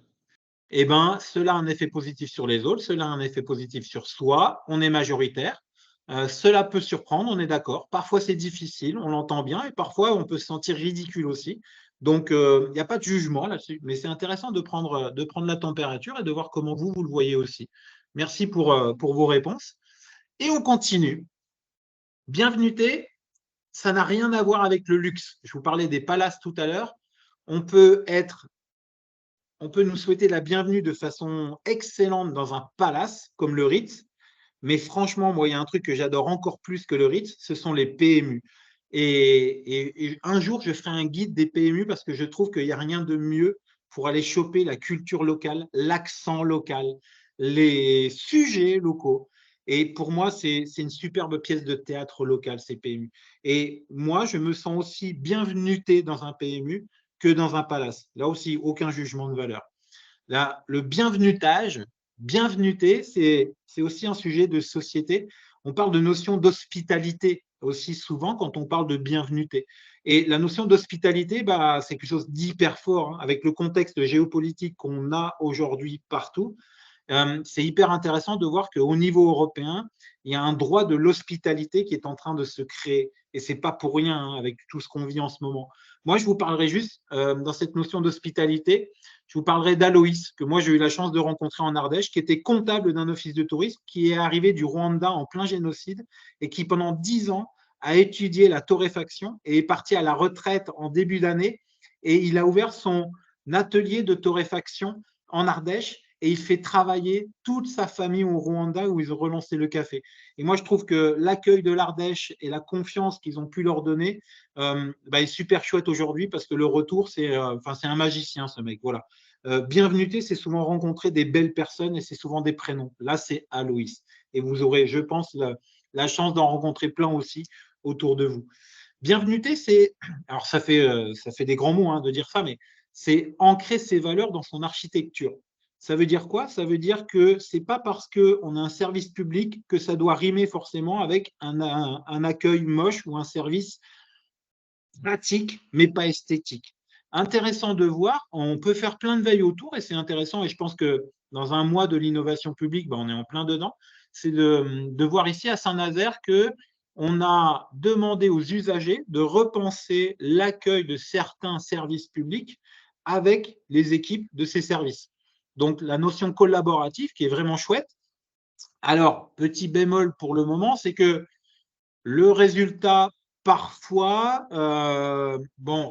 S5: Eh bien, cela a un effet positif sur les autres, cela a un effet positif sur soi, on est majoritaire. Cela peut surprendre, on est d'accord. Parfois, c'est difficile, on l'entend bien, et parfois, on peut se sentir ridicule aussi. Donc, il n'y a pas de jugement là-dessus, mais c'est intéressant de prendre la température et de voir comment vous le voyez aussi. Merci pour vos réponses. Et on continue. Bienvenuté, ça n'a rien à voir avec le luxe. Je vous parlais des palaces tout à l'heure. On peut nous souhaiter la bienvenue de façon excellente dans un palace comme le Ritz, mais franchement, moi, il y a un truc que j'adore encore plus que le Ritz, ce sont les PMU. Et un jour, je ferai un guide des PMU parce que je trouve qu'il n'y a rien de mieux pour aller choper la culture locale, l'accent local, les sujets locaux. Et pour moi, c'est une superbe pièce de théâtre local, ces PMU. Et moi, je me sens aussi bienvenuté dans un PMU que dans un palace. Là aussi, aucun jugement de valeur. Là, le bienvenutage, bienvenuté, c'est aussi un sujet de société. On parle de notion d'hospitalité aussi souvent quand on parle de bienvenuté. Et la notion d'hospitalité, c'est quelque chose d'hyper fort, hein, avec le contexte géopolitique qu'on a aujourd'hui partout. C'est hyper intéressant de voir qu'au niveau européen, il y a un droit de l'hospitalité qui est en train de se créer. Et ce n'est pas pour rien, hein, avec tout ce qu'on vit en ce moment. Moi, je vous parlerai juste, dans cette notion d'hospitalité, je vous parlerai d'Aloïs, que moi, j'ai eu la chance de rencontrer en Ardèche, qui était comptable d'un office de tourisme, qui est arrivé du Rwanda en plein génocide et qui, pendant 10 ans, a étudié la torréfaction et est parti à la retraite en début d'année. Et il a ouvert son atelier de torréfaction en Ardèche et il fait travailler toute sa famille au Rwanda où ils ont relancé le café. Et moi, je trouve que l'accueil de l'Ardèche et la confiance qu'ils ont pu leur donner est super chouette aujourd'hui parce que le retour, c'est un magicien, ce mec. Voilà. Bienvenuté, c'est souvent rencontrer des belles personnes et c'est souvent des prénoms. Là, c'est Aloïs. Et vous aurez, je pense, la chance d'en rencontrer plein aussi autour de vous. Bienvenuté, c'est… Alors, ça fait des grands mots, hein, de dire ça, mais c'est ancrer ses valeurs dans son architecture. Ça veut dire quoi? Ça veut dire que ce n'est pas parce qu'on a un service public que ça doit rimer forcément avec un accueil moche ou un service pratique, mais pas esthétique. Intéressant de voir, on peut faire plein de veilles autour et c'est intéressant et je pense que dans un mois de l'innovation publique, on est en plein dedans, c'est de voir ici à Saint-Nazaire qu'on a demandé aux usagers de repenser l'accueil de certains services publics avec les équipes de ces services. Donc, la notion collaborative qui est vraiment chouette. Alors, petit bémol pour le moment, c'est que le résultat, parfois,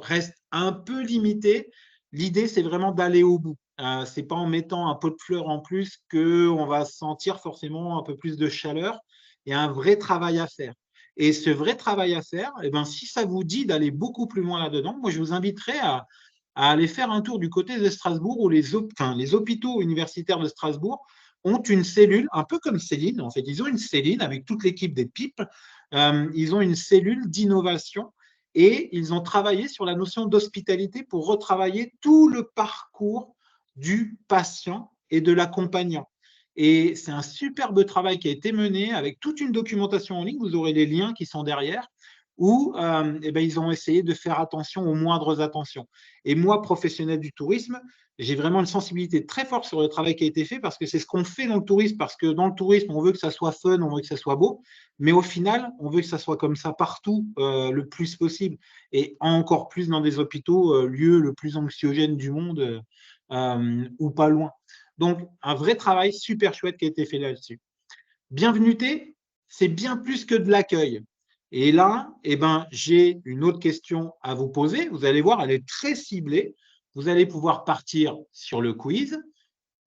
S5: reste un peu limité. L'idée, c'est vraiment d'aller au bout. Ce n'est pas en mettant un pot de fleurs en plus qu'on va sentir forcément un peu plus de chaleur. Il y a un vrai travail à faire. Et ce vrai travail à faire, si ça vous dit d'aller beaucoup plus loin là-dedans, moi, je vous inviterai à aller faire un tour du côté de Strasbourg où les hôpitaux universitaires de Strasbourg ont une cellule, un peu comme Céline, en fait. Ils ont une cellule avec toute l'équipe des PIP. Ils ont une cellule d'innovation et ils ont travaillé sur la notion d'hospitalité pour retravailler tout le parcours du patient et de l'accompagnant. Et c'est un superbe travail qui a été mené avec toute une documentation en ligne, vous aurez les liens qui sont derrière, où ils ont essayé de faire attention aux moindres attentions. Et moi, professionnel du tourisme, j'ai vraiment une sensibilité très forte sur le travail qui a été fait parce que c'est ce qu'on fait dans le tourisme, parce que dans le tourisme, on veut que ça soit fun, on veut que ça soit beau, mais au final, on veut que ça soit comme ça partout le plus possible et encore plus dans des hôpitaux, lieu le plus anxiogène du monde ou pas loin. Donc, un vrai travail super chouette qui a été fait là-dessus. Bienvenuté, c'est bien plus que de l'accueil. Et là, j'ai une autre question à vous poser. Vous allez voir, elle est très ciblée. Vous allez pouvoir partir sur le quiz.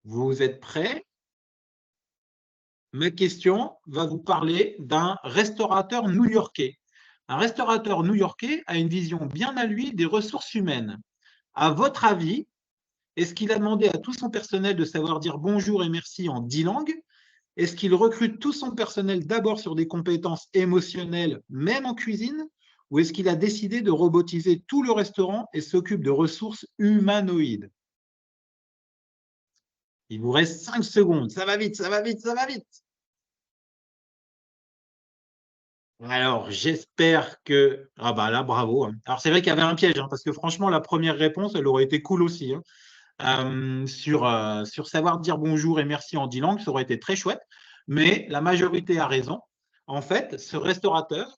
S5: Vous êtes prêts? Ma question va vous parler d'un restaurateur new-yorkais. Un restaurateur new-yorkais a une vision bien à lui des ressources humaines. À votre avis, est-ce qu'il a demandé à tout son personnel de savoir dire bonjour et merci en 10 langues? Est-ce qu'il recrute tout son personnel d'abord sur des compétences émotionnelles, même en cuisine? Ou est-ce qu'il a décidé de robotiser tout le restaurant et s'occupe de ressources humanoïdes? Il vous reste 5 secondes. Ça va vite, ça va vite, ça va vite. Alors, j'espère que… Ah bah là, bravo. Alors, c'est vrai qu'il y avait un piège, parce que franchement, la première réponse, elle aurait été cool aussi. Sur savoir dire bonjour et merci en 10 langues, ça aurait été très chouette. Mais la majorité a raison. En fait, ce restaurateur,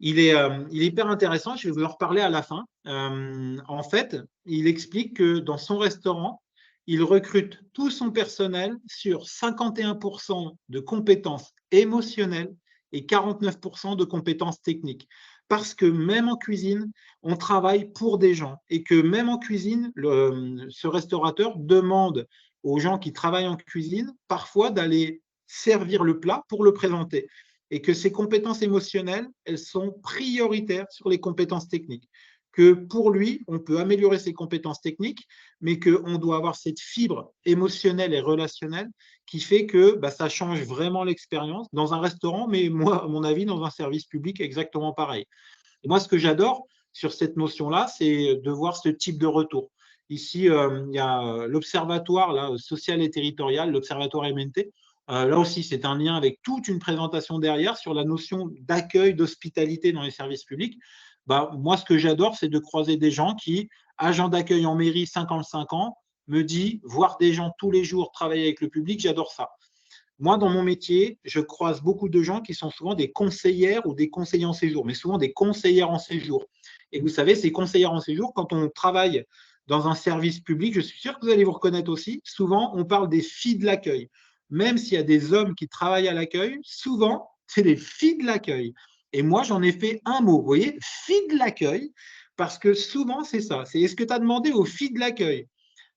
S5: il est hyper intéressant. Je vais vous en reparler à la fin. En fait, il explique que dans son restaurant, il recrute tout son personnel sur 51% de compétences émotionnelles et 49% de compétences techniques. Parce que même en cuisine, on travaille pour des gens et que même en cuisine, ce restaurateur demande aux gens qui travaillent en cuisine parfois d'aller servir le plat pour le présenter et que ces compétences émotionnelles, elles sont prioritaires sur les compétences techniques. Que pour lui, on peut améliorer ses compétences techniques, mais qu'on doit avoir cette fibre émotionnelle et relationnelle qui fait que ça change vraiment l'expérience dans un restaurant, mais moi, à mon avis, dans un service public, exactement pareil. Et moi, ce que j'adore sur cette notion-là, c'est de voir ce type de retour. Ici, il y a l'observatoire social et territorial, l'observatoire MNT. Là aussi, c'est un lien avec toute une présentation derrière sur la notion d'accueil, d'hospitalité dans les services publics. Moi, ce que j'adore, c'est de croiser des gens qui, agent d'accueil en mairie, 55 ans, me dit voir des gens tous les jours travailler avec le public, j'adore ça. Moi, dans mon métier, je croise beaucoup de gens qui sont souvent des conseillères ou des conseillers en séjour, mais souvent des conseillères en séjour. Et vous savez, ces conseillères en séjour, quand on travaille dans un service public, je suis sûr que vous allez vous reconnaître aussi, souvent, on parle des filles de l'accueil. Même s'il y a des hommes qui travaillent à l'accueil, souvent, c'est des filles de l'accueil. Et moi, j'en ai fait un mot, vous voyez, filles de l'accueil, parce que souvent, c'est ça. C'est est-ce que tu as demandé aux filles de l'accueil?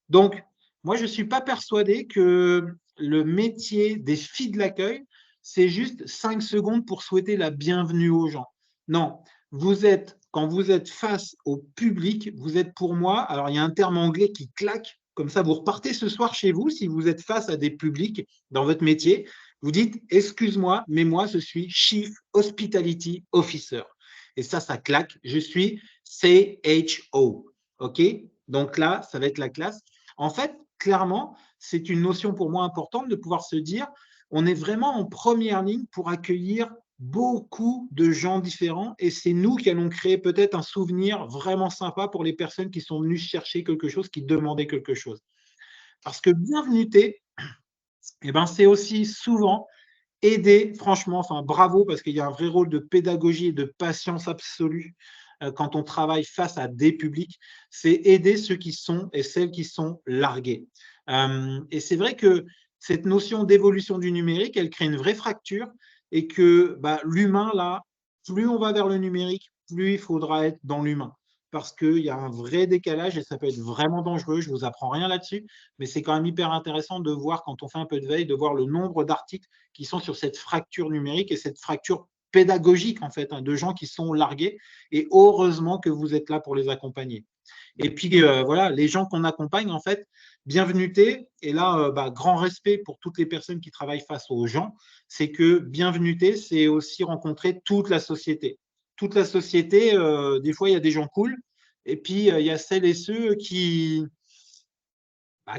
S5: Donc, moi, je ne suis pas persuadé que le métier des filles de l'accueil, c'est juste 5 secondes pour souhaiter la bienvenue aux gens. Non, quand vous êtes face au public, vous êtes pour moi, alors il y a un terme anglais qui claque, comme ça vous repartez ce soir chez vous, si vous êtes face à des publics dans votre métier, vous dites « excuse-moi, mais moi je suis Chief Hospitality Officer ». Et ça claque, je suis CHO. OK? Donc là, ça va être la classe. En fait, clairement, c'est une notion pour moi importante de pouvoir se dire on est vraiment en première ligne pour accueillir beaucoup de gens différents et c'est nous qui allons créer peut-être un souvenir vraiment sympa pour les personnes qui sont venues chercher quelque chose, qui demandaient quelque chose. Parce que bienvenuté, c'est aussi souvent aider, franchement, bravo, parce qu'il y a un vrai rôle de pédagogie et de patience absolue quand on travaille face à des publics, c'est aider ceux qui sont et celles qui sont largués. Et c'est vrai que cette notion d'évolution du numérique, elle crée une vraie fracture et que l'humain, là, plus on va vers le numérique, plus il faudra être dans l'humain. Parce qu'il y a un vrai décalage et ça peut être vraiment dangereux. Je ne vous apprends rien là-dessus, mais c'est quand même hyper intéressant de voir, quand on fait un peu de veille, de voir le nombre d'articles qui sont sur cette fracture numérique et cette fracture pédagogique, en fait, de gens qui sont largués. Et heureusement que vous êtes là pour les accompagner. Et puis, voilà, les gens qu'on accompagne, en fait, bienvenuté, et là, grand respect pour toutes les personnes qui travaillent face aux gens, c'est que bienvenuté, c'est aussi rencontrer toute la société. toute la société, des fois, il y a des gens cool, et puis il y a celles et ceux qui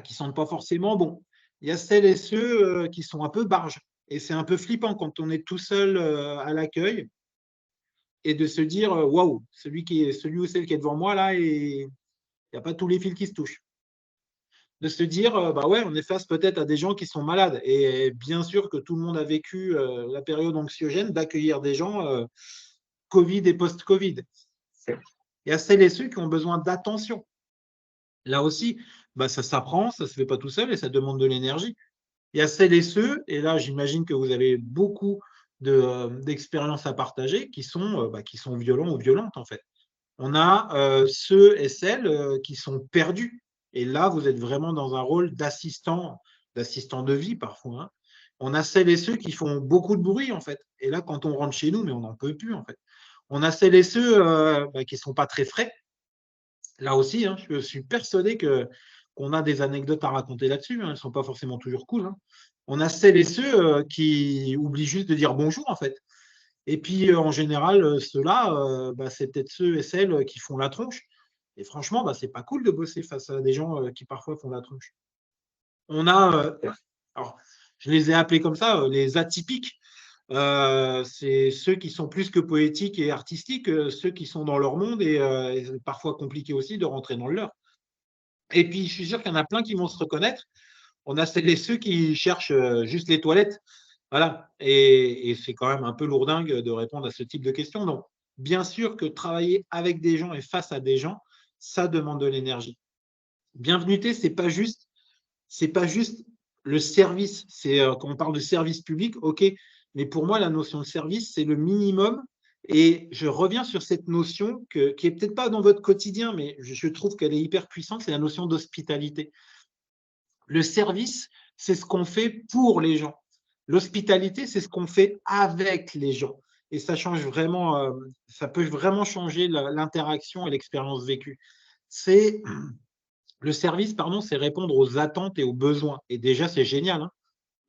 S5: sentent pas forcément bon. Il y a celles et ceux qui sont un peu barges. Et c'est un peu flippant quand on est tout seul à l'accueil et de se dire waouh, celui ou celle qui est devant moi là, il n'y a pas tous les fils qui se touchent. De se dire bah ouais, on est face peut-être à des gens qui sont malades. Et bien sûr que tout le monde a vécu la période anxiogène d'accueillir des gens Covid et post-Covid. Il y a celles et ceux qui ont besoin d'attention. Là aussi, bah, ça s'apprend, ça ne se fait pas tout seul et ça demande de l'énergie. Il y a celles et ceux, et là j'imagine que vous avez beaucoup d'expériences à partager qui sont violents ou violentes en fait. On a ceux et celles qui sont perdus. Et là, vous êtes vraiment dans un rôle d'assistant de vie parfois. Hein. On a celles et ceux qui font beaucoup de bruit en fait. Et là, quand on rentre chez nous, mais on n'en peut plus en fait. On a celles et ceux qui ne sont pas très frais. Là aussi, hein, je suis persuadé qu'on a des anecdotes à raconter là-dessus. Hein. Elles ne sont pas forcément toujours cool. Hein. On a celles et ceux qui oublient juste de dire bonjour en fait. Et puis, en général, ceux-là, c'est peut-être ceux et celles qui font la tronche. Et franchement, ce n'est pas cool de bosser face à des gens qui parfois font la tronche. On a, alors, je les ai appelés comme ça, les atypiques. C'est ceux qui sont plus que poétiques et artistiques, ceux qui sont dans leur monde et c'est parfois compliqué aussi de rentrer dans le leur. Et puis, je suis sûr qu'il y en a plein qui vont se reconnaître. On a ceux qui cherchent juste les toilettes. Voilà. Et c'est quand même un peu lourdingue de répondre à ce type de questions. Donc, bien sûr que travailler avec des gens et face à des gens, ça demande de l'énergie. Bienvenuté, c'est pas juste le service. Quand on parle de service public, ok, mais pour moi, la notion de service, c'est le minimum. Et je reviens sur cette notion qui n'est peut-être pas dans votre quotidien, mais je trouve qu'elle est hyper puissante, c'est la notion d'hospitalité. Le service, c'est ce qu'on fait pour les gens. L'hospitalité, c'est ce qu'on fait avec les gens. Et ça change vraiment, ça peut vraiment changer l'interaction et l'expérience vécue. Le service, pardon, c'est répondre aux attentes et aux besoins. Et déjà, c'est génial. Hein.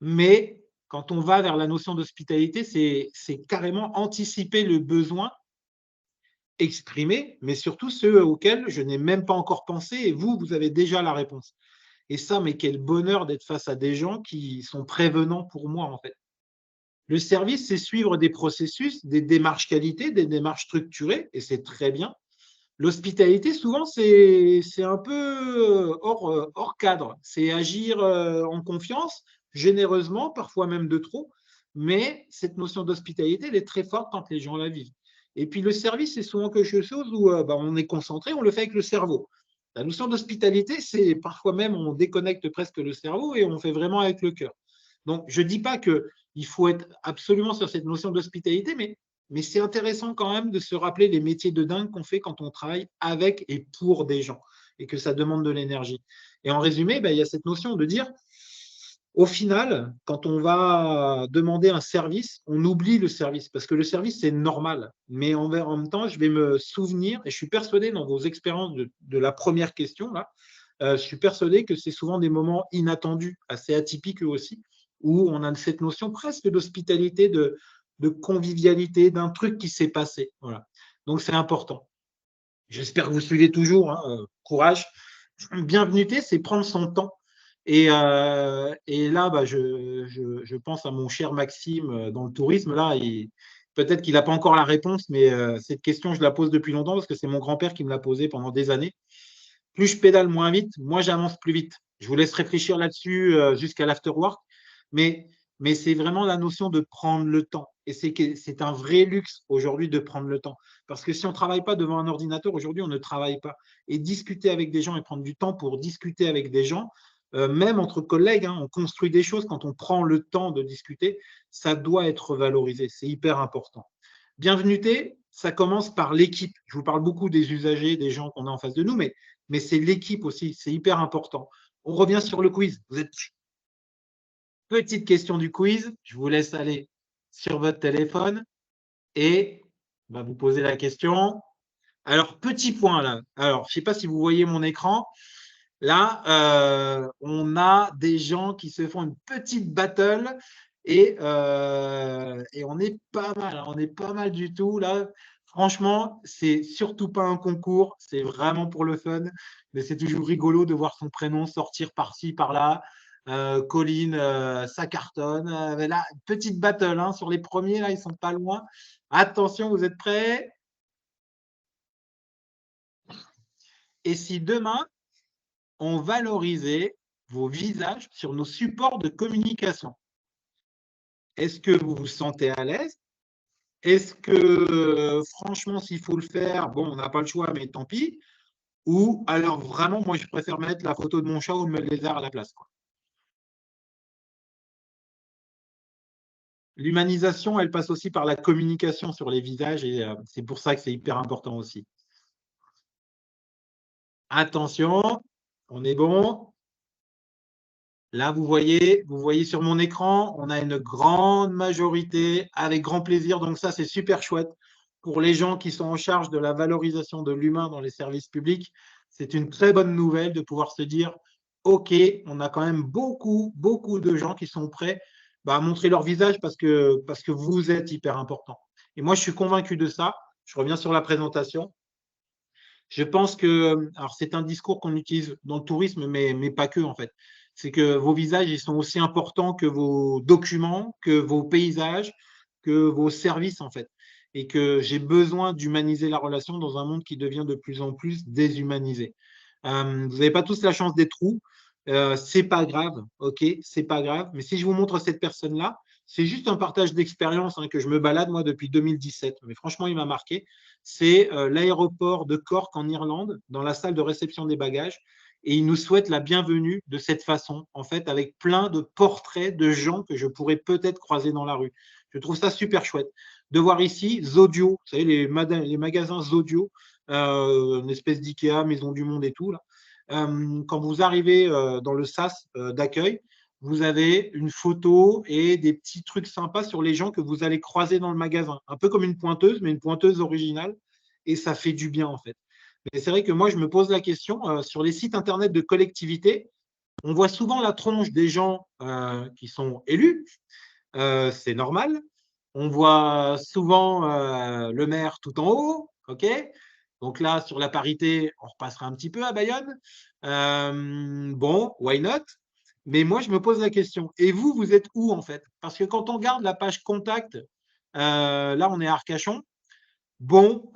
S5: Mais quand on va vers la notion d'hospitalité, c'est carrément anticiper le besoin exprimé, mais surtout ceux auxquels je n'ai même pas encore pensé. Et vous avez déjà la réponse. Et ça, mais quel bonheur d'être face à des gens qui sont prévenants pour moi, en fait. Le service, c'est suivre des processus, des démarches qualité, des démarches structurées, et c'est très bien. L'hospitalité, souvent, c'est un peu hors cadre. C'est agir en confiance, généreusement, parfois même de trop, mais cette notion d'hospitalité, elle est très forte quand les gens la vivent. Et puis, le service, c'est souvent quelque chose où on est concentré, on le fait avec le cerveau. La notion d'hospitalité, c'est parfois même, on déconnecte presque le cerveau et on fait vraiment avec le cœur. Donc, je ne dis pas qu'il faut être absolument sur cette notion d'hospitalité, mais c'est intéressant quand même de se rappeler les métiers de dingue qu'on fait quand on travaille avec et pour des gens et que ça demande de l'énergie. Et en résumé, il y a cette notion de dire, au final, quand on va demander un service, on oublie le service parce que le service, c'est normal. Mais en même temps, je vais me souvenir, et je suis persuadé dans vos expériences de la première question, là, je suis persuadé que c'est souvent des moments inattendus, assez atypiques eux aussi, où on a cette notion presque d'hospitalité, de convivialité, d'un truc qui s'est passé. Voilà. Donc, c'est important. J'espère que vous suivez toujours. Hein, courage. Bienvenuté, c'est prendre son temps. Et là, je pense à mon cher Maxime dans le tourisme. Là, peut-être qu'il n'a pas encore la réponse, mais cette question, je la pose depuis longtemps parce que c'est mon grand-père qui me l'a posée pendant des années. Plus je pédale moins vite, moi j'avance plus vite. Je vous laisse réfléchir là-dessus jusqu'à l'afterwork. Mais c'est vraiment la notion de prendre le temps. Et c'est un vrai luxe aujourd'hui de prendre le temps. Parce que si on ne travaille pas devant un ordinateur, aujourd'hui, on ne travaille pas. Et discuter avec des gens et prendre du temps pour discuter avec des gens, même entre collègues, hein, on construit des choses quand on prend le temps de discuter, ça doit être valorisé. C'est hyper important. Bienvenuté, ça commence par l'équipe. Je vous parle beaucoup des usagers, des gens qu'on a en face de nous, mais c'est l'équipe aussi. C'est hyper important. On revient sur le quiz. Vous êtes petite question du quiz, je vous laisse aller sur votre téléphone et vous poser la question. Alors, petit point là. Alors, je ne sais pas si vous voyez mon écran. Là, on a des gens qui se font une petite battle et on est pas mal. On est pas mal du tout là. Franchement, c'est surtout pas un concours, c'est vraiment pour le fun, mais c'est toujours rigolo de voir son prénom sortir par-ci, par-là. Colline, ça cartonne. Là, petite battle hein, sur les premiers, là, ils sont pas loin. Attention, vous êtes prêts? Et si demain, on valorisait vos visages sur nos supports de communication? Est-ce que vous vous sentez à l'aise? Est-ce que, franchement, s'il faut le faire, bon, on n'a pas le choix, mais tant pis. Ou alors, vraiment, moi, je préfère mettre la photo de mon chat ou de mon lézard à la place, quoi. L'humanisation, elle passe aussi par la communication sur les visages et c'est pour ça que c'est hyper important aussi. Attention, on est bon. Là, vous voyez sur mon écran, on a une grande majorité avec grand plaisir. Donc ça, c'est super chouette. Pour les gens qui sont en charge de la valorisation de l'humain dans les services publics, c'est une très bonne nouvelle de pouvoir se dire, OK, on a quand même beaucoup, beaucoup de gens qui sont prêts à montrer leur visage parce que vous êtes hyper important. Et moi, je suis convaincu de ça. Je reviens sur la présentation. Je pense que, alors c'est un discours qu'on utilise dans le tourisme, mais pas que en fait. C'est que vos visages, ils sont aussi importants que vos documents, que vos paysages, que vos services en fait. Et que j'ai besoin d'humaniser la relation dans un monde qui devient de plus en plus déshumanisé. Vous n'avez pas tous la chance d'être où. C'est pas grave, ok, c'est pas grave. Mais si je vous montre cette personne-là, c'est juste un partage d'expérience hein, que je me balade moi depuis 2017. Mais franchement, il m'a marqué. C'est l'aéroport de Cork en Irlande, dans la salle de réception des bagages. Et il nous souhaite la bienvenue de cette façon, en fait, avec plein de portraits de gens que je pourrais peut-être croiser dans la rue. Je trouve ça super chouette. De voir ici Zodio, vous savez, les magasins Zodio, une espèce d'IKEA, Maison du Monde et tout, là. Quand vous arrivez dans le sas d'accueil, vous avez une photo et des petits trucs sympas sur les gens que vous allez croiser dans le magasin. Un peu comme une pointeuse, mais une pointeuse originale. Et ça fait du bien, en fait. Mais c'est vrai que moi, je me pose la question, sur les sites Internet de collectivités, on voit souvent la tronche des gens qui sont élus. C'est normal. On voit souvent le maire tout en haut. OK ? Donc là, sur la parité, on repassera un petit peu à Bayonne. Bon, why not? Mais moi, je me pose la question. Et vous, vous êtes où en fait? Parce que quand on regarde la page contact, là, on est à Arcachon. Bon,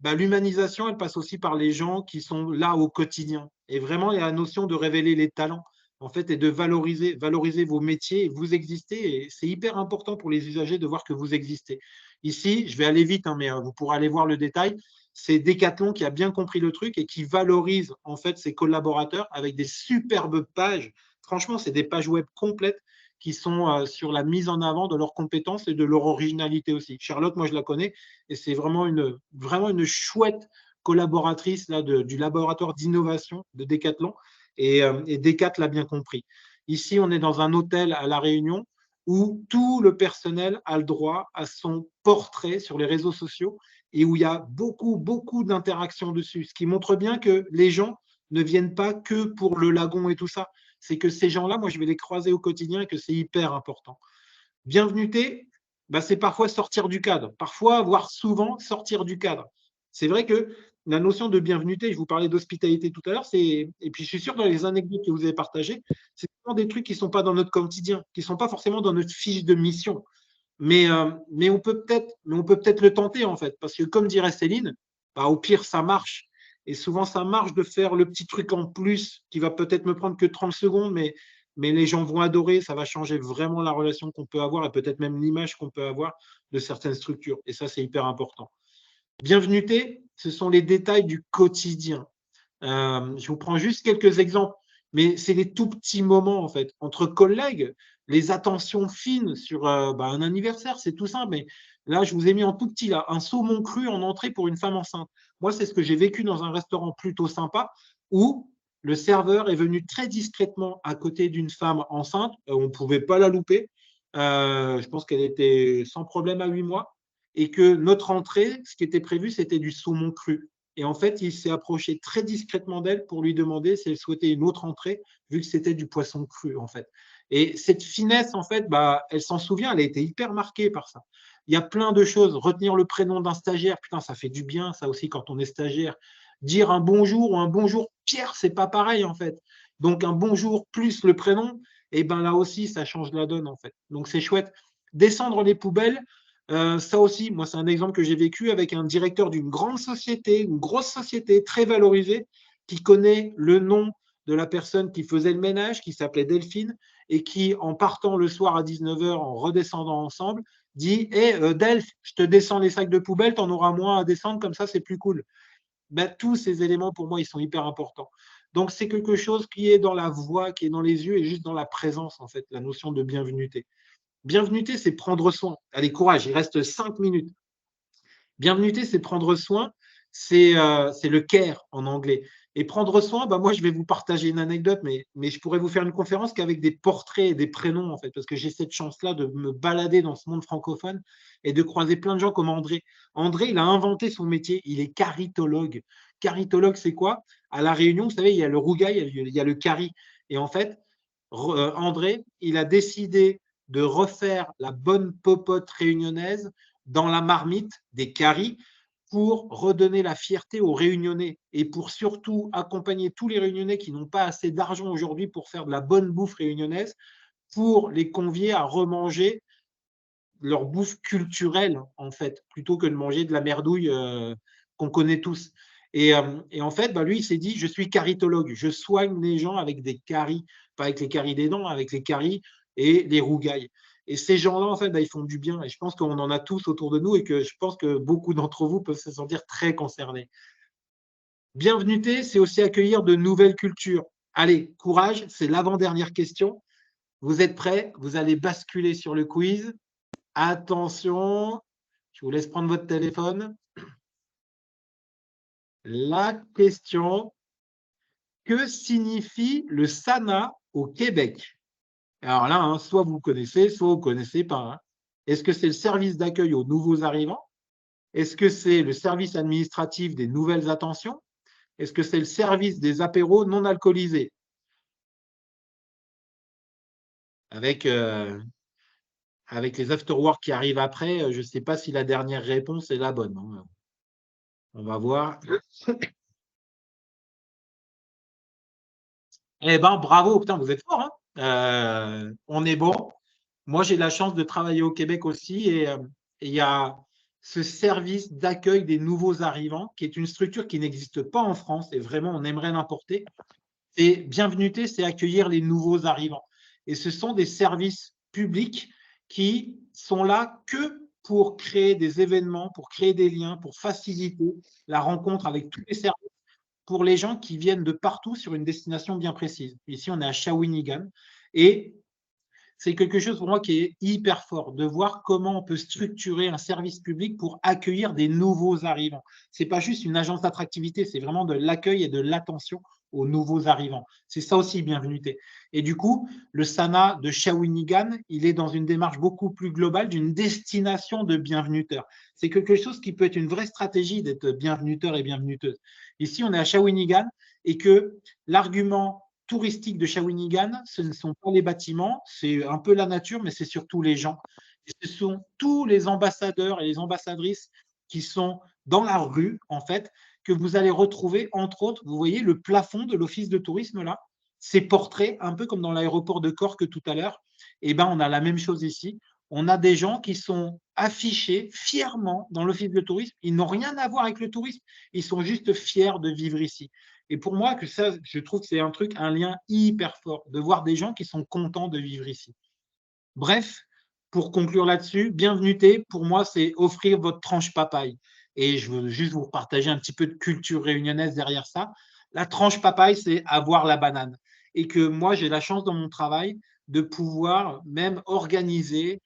S5: l'humanisation, elle passe aussi par les gens qui sont là au quotidien. Et vraiment, il y a la notion de révéler les talents, en fait, et de valoriser vos métiers. Et vous existez. Et c'est hyper important pour les usagers de voir que vous existez. Ici, je vais aller vite, hein, mais vous pourrez aller voir le détail. C'est Decathlon qui a bien compris le truc et qui valorise en fait ses collaborateurs avec des superbes pages. Franchement, c'est des pages web complètes qui sont sur la mise en avant de leurs compétences et de leur originalité aussi. Charlotte, moi, je la connais et c'est vraiment une chouette collaboratrice là, du laboratoire d'innovation de Decathlon et Decathlon l'a bien compris. Ici, on est dans un hôtel à La Réunion où tout le personnel a le droit à son portrait sur les réseaux sociaux et où il y a beaucoup, beaucoup d'interactions dessus, ce qui montre bien que les gens ne viennent pas que pour le lagon et tout ça. C'est que ces gens-là, moi, je vais les croiser au quotidien et que c'est hyper important. Bienvenuté, c'est parfois sortir du cadre, parfois, voire souvent, sortir du cadre. C'est vrai que la notion de bienvenuté, je vous parlais d'hospitalité tout à l'heure, et puis je suis sûr que dans les anecdotes que vous avez partagées, c'est souvent des trucs qui ne sont pas dans notre quotidien, qui ne sont pas forcément dans notre fiche de mission. Mais on peut peut-être le tenter, en fait, parce que comme dirait Céline, au pire, ça marche. Et souvent, ça marche de faire le petit truc en plus qui va peut-être me prendre que 30 secondes, mais les gens vont adorer, ça va changer vraiment la relation qu'on peut avoir et peut-être même l'image qu'on peut avoir de certaines structures. Et ça, c'est hyper important. Bienvenuté, ce sont les détails du quotidien. Je vous prends juste quelques exemples, mais c'est les tout petits moments, en fait, entre collègues, les attentions fines sur un anniversaire, c'est tout simple. Mais là, je vous ai mis en tout petit, là, un saumon cru en entrée pour une femme enceinte. Moi, c'est ce que j'ai vécu dans un restaurant plutôt sympa où le serveur est venu très discrètement à côté d'une femme enceinte. On ne pouvait pas la louper. Je pense qu'elle était sans problème à 8 mois. Et que notre entrée, ce qui était prévu, c'était du saumon cru. Et en fait, il s'est approché très discrètement d'elle pour lui demander si elle souhaitait une autre entrée, vu que c'était du poisson cru, en fait. Et cette finesse, en fait, elle s'en souvient, elle a été hyper marquée par ça. Il y a plein de choses. Retenir le prénom d'un stagiaire, putain, ça fait du bien, ça aussi, quand on est stagiaire. Dire un bonjour ou un bonjour Pierre, c'est pas pareil, en fait. Donc, un bonjour plus le prénom, et ben là aussi, ça change la donne, en fait. Donc, c'est chouette. Descendre les poubelles, ça aussi, moi, c'est un exemple que j'ai vécu avec un directeur d'une grande société, une grosse société très valorisée, qui connaît le nom de la personne qui faisait le ménage, qui s'appelait Delphine, et qui, en partant le soir à 19h, en redescendant ensemble, dit hey, Delph, je te descends les sacs de poubelle, tu en auras moins à descendre, comme ça, c'est plus cool. Ben, tous ces éléments, pour moi, ils sont hyper importants. Donc, c'est quelque chose qui est dans la voix, qui est dans les yeux et juste dans la présence, en fait, la notion de bienvenuté. Bienvenuté, c'est prendre soin. Allez, courage, il reste 5 minutes. Bienvenuté, c'est prendre soin, c'est le care en anglais. Et prendre soin, bah moi, je vais vous partager une anecdote, mais je pourrais vous faire une conférence qu'avec des portraits et des prénoms, en fait, parce que j'ai cette chance-là de me balader dans ce monde francophone et de croiser plein de gens comme André. André, il a inventé son métier, il est caritologue. Caritologue, c'est quoi? À La Réunion, vous savez, il y a le rougail, il y a le cari. Et en fait, André, il a décidé de refaire la bonne popote réunionnaise dans la marmite des caries pour redonner la fierté aux Réunionnais et pour surtout accompagner tous les Réunionnais qui n'ont pas assez d'argent aujourd'hui pour faire de la bonne bouffe réunionnaise, pour les convier à remanger leur bouffe culturelle, en fait, plutôt que de manger de la merdouille qu'on connaît tous. Et en fait, bah, lui, il s'est dit, je suis caritologue, je soigne les gens avec des caries, pas avec les caries des dents, avec les caries et les rougailles. Et ces gens-là, en fait, bah, ils font du bien. Et je pense qu'on en a tous autour de nous et que je pense que beaucoup d'entre vous peuvent se sentir très concernés. Bienvenuté, c'est aussi accueillir de nouvelles cultures. Allez, courage, c'est l'avant-dernière question. Vous êtes prêts? Vous allez basculer sur le quiz. Attention, je vous laisse prendre votre téléphone. La question, que signifie le SANA au Québec? Alors là, hein, soit vous connaissez, soit vous ne connaissez pas. Hein. Est-ce que c'est le service d'accueil aux nouveaux arrivants? Est-ce que c'est le service administratif des nouvelles attentions? Est-ce que c'est le service des apéros non alcoolisés? Avec les afterworks qui arrivent après, je ne sais pas si la dernière réponse est la bonne. Hein. On va voir. Eh bien, bravo, putain, vous êtes fort. Hein, on est bon. Moi, j'ai la chance de travailler au Québec aussi et il y a ce service d'accueil des nouveaux arrivants qui est une structure qui n'existe pas en France et vraiment, on aimerait l'importer. Et Bienvenuté, c'est accueillir les nouveaux arrivants. Et ce sont des services publics qui sont là que pour créer des événements, pour créer des liens, pour faciliter la rencontre avec tous les services pour les gens qui viennent de partout sur une destination bien précise. Ici, on est à Shawinigan et c'est quelque chose pour moi qui est hyper fort, de voir comment on peut structurer un service public pour accueillir des nouveaux arrivants. Ce n'est pas juste une agence d'attractivité, c'est vraiment de l'accueil et de l'attention aux nouveaux arrivants. C'est ça aussi, Bienvenuté. Et du coup, le SANA de Shawinigan, il est dans une démarche beaucoup plus globale d'une destination de bienvenuteurs. C'est quelque chose qui peut être une vraie stratégie d'être bienvenuteur et bienvenuteuse. Ici, on est à Shawinigan et que l'argument touristique de Shawinigan, ce ne sont pas les bâtiments, c'est un peu la nature, mais c'est surtout les gens. Et ce sont tous les ambassadeurs et les ambassadrices qui sont dans la rue, en fait, que vous allez retrouver, entre autres, vous voyez le plafond de l'office de tourisme là, ces portraits, un peu comme dans l'aéroport de Cork tout à l'heure, et ben on a la même chose ici. On a des gens qui sont affichés fièrement dans l'office de tourisme. Ils n'ont rien à voir avec le tourisme. Ils sont juste fiers de vivre ici. Et pour moi, que ça, je trouve que c'est un lien hyper fort de voir des gens qui sont contents de vivre ici. Bref, pour conclure là-dessus, Bienvenuté, pour moi, c'est offrir votre tranche papaye. Et je veux juste vous partager un petit peu de culture réunionnaise derrière ça. La tranche papaye, c'est avoir la banane. Et que moi, j'ai la chance dans mon travail de pouvoir même organiser,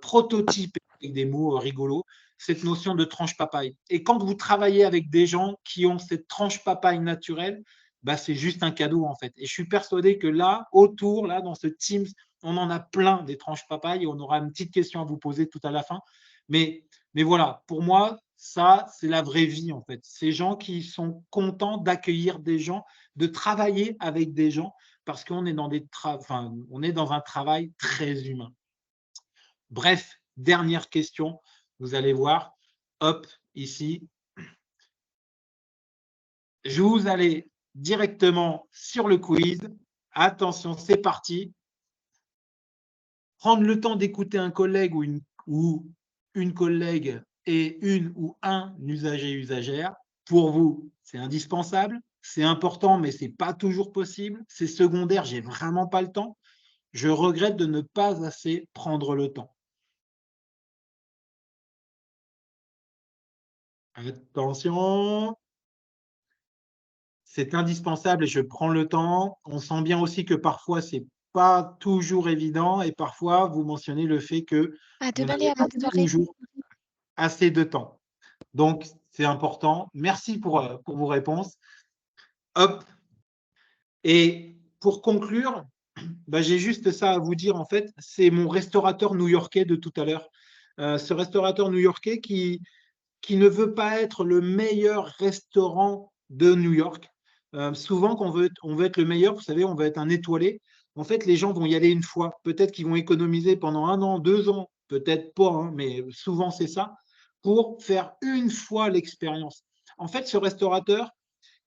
S5: prototyper, avec des mots rigolos, cette notion de tranche papaye. Et quand vous travaillez avec des gens qui ont cette tranche papaye naturelle, bah, c'est juste un cadeau en fait. Et je suis persuadé que là, autour, là, dans ce Teams, on en a plein des tranches papaye et on aura une petite question à vous poser tout à la fin. Mais voilà, pour moi, ça, c'est la vraie vie en fait. Ces gens qui sont contents d'accueillir des gens, de travailler avec des gens parce qu'on est on est dans un travail très humain. Bref, dernière question. vous allez voir, hop, ici, je vous allez directement sur le quiz. Attention, c'est parti. Prendre le temps d'écouter un collègue ou une collègue et une ou un usager usagère, pour vous, c'est indispensable, c'est important, mais ce n'est pas toujours possible. C'est secondaire, je n'ai vraiment pas le temps. Je regrette de ne pas assez prendre le temps. Attention, c'est indispensable et je prends le temps. On sent bien aussi que parfois, ce n'est pas toujours évident et parfois, vous mentionnez le fait que vous n'avez pas toujours assez de temps. Donc, c'est important. Merci pour vos réponses. Hop. Et pour conclure, j'ai juste ça à vous dire, en fait, c'est mon restaurateur new-yorkais de tout à l'heure. Ce restaurateur new-yorkais qui ne veut pas être le meilleur restaurant de New York. Souvent, quand on veut être le meilleur, vous savez, on veut être un étoilé. En fait, les gens vont y aller une fois. Peut-être qu'ils vont économiser pendant 1 an, 2 ans, peut-être pas, hein, mais souvent c'est ça, pour faire une fois l'expérience. En fait, ce restaurateur,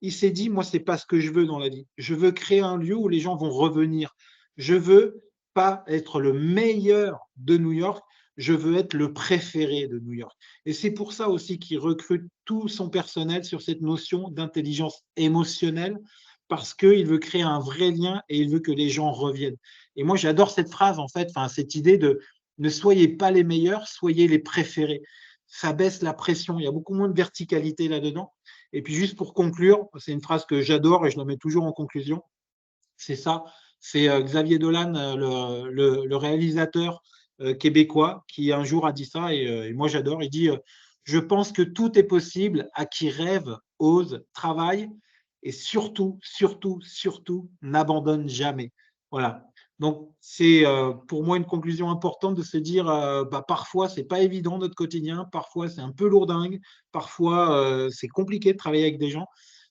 S5: il s'est dit, moi, ce n'est pas ce que je veux dans la vie. Je veux créer un lieu où les gens vont revenir. Je ne veux pas être le meilleur de New York, je veux être le préféré de New York. Et c'est pour ça aussi qu'il recrute tout son personnel sur cette notion d'intelligence émotionnelle, parce qu'il veut créer un vrai lien et il veut que les gens reviennent. Et moi, j'adore cette phrase, en fait, cette idée de ne soyez pas les meilleurs, soyez les préférés. Ça baisse la pression, il y a beaucoup moins de verticalité là-dedans. Et puis, juste pour conclure, c'est une phrase que j'adore et je la mets toujours en conclusion, c'est ça, c'est Xavier Dolan, le réalisateur québécois, qui un jour a dit ça, et moi j'adore, il dit « Je pense que tout est possible à qui rêve, ose, travaille, et surtout, surtout, surtout, n'abandonne jamais. » Voilà. Donc, c'est pour moi une conclusion importante de se dire parfois, ce n'est pas évident notre quotidien, parfois c'est un peu lourdingue, parfois c'est compliqué de travailler avec des gens,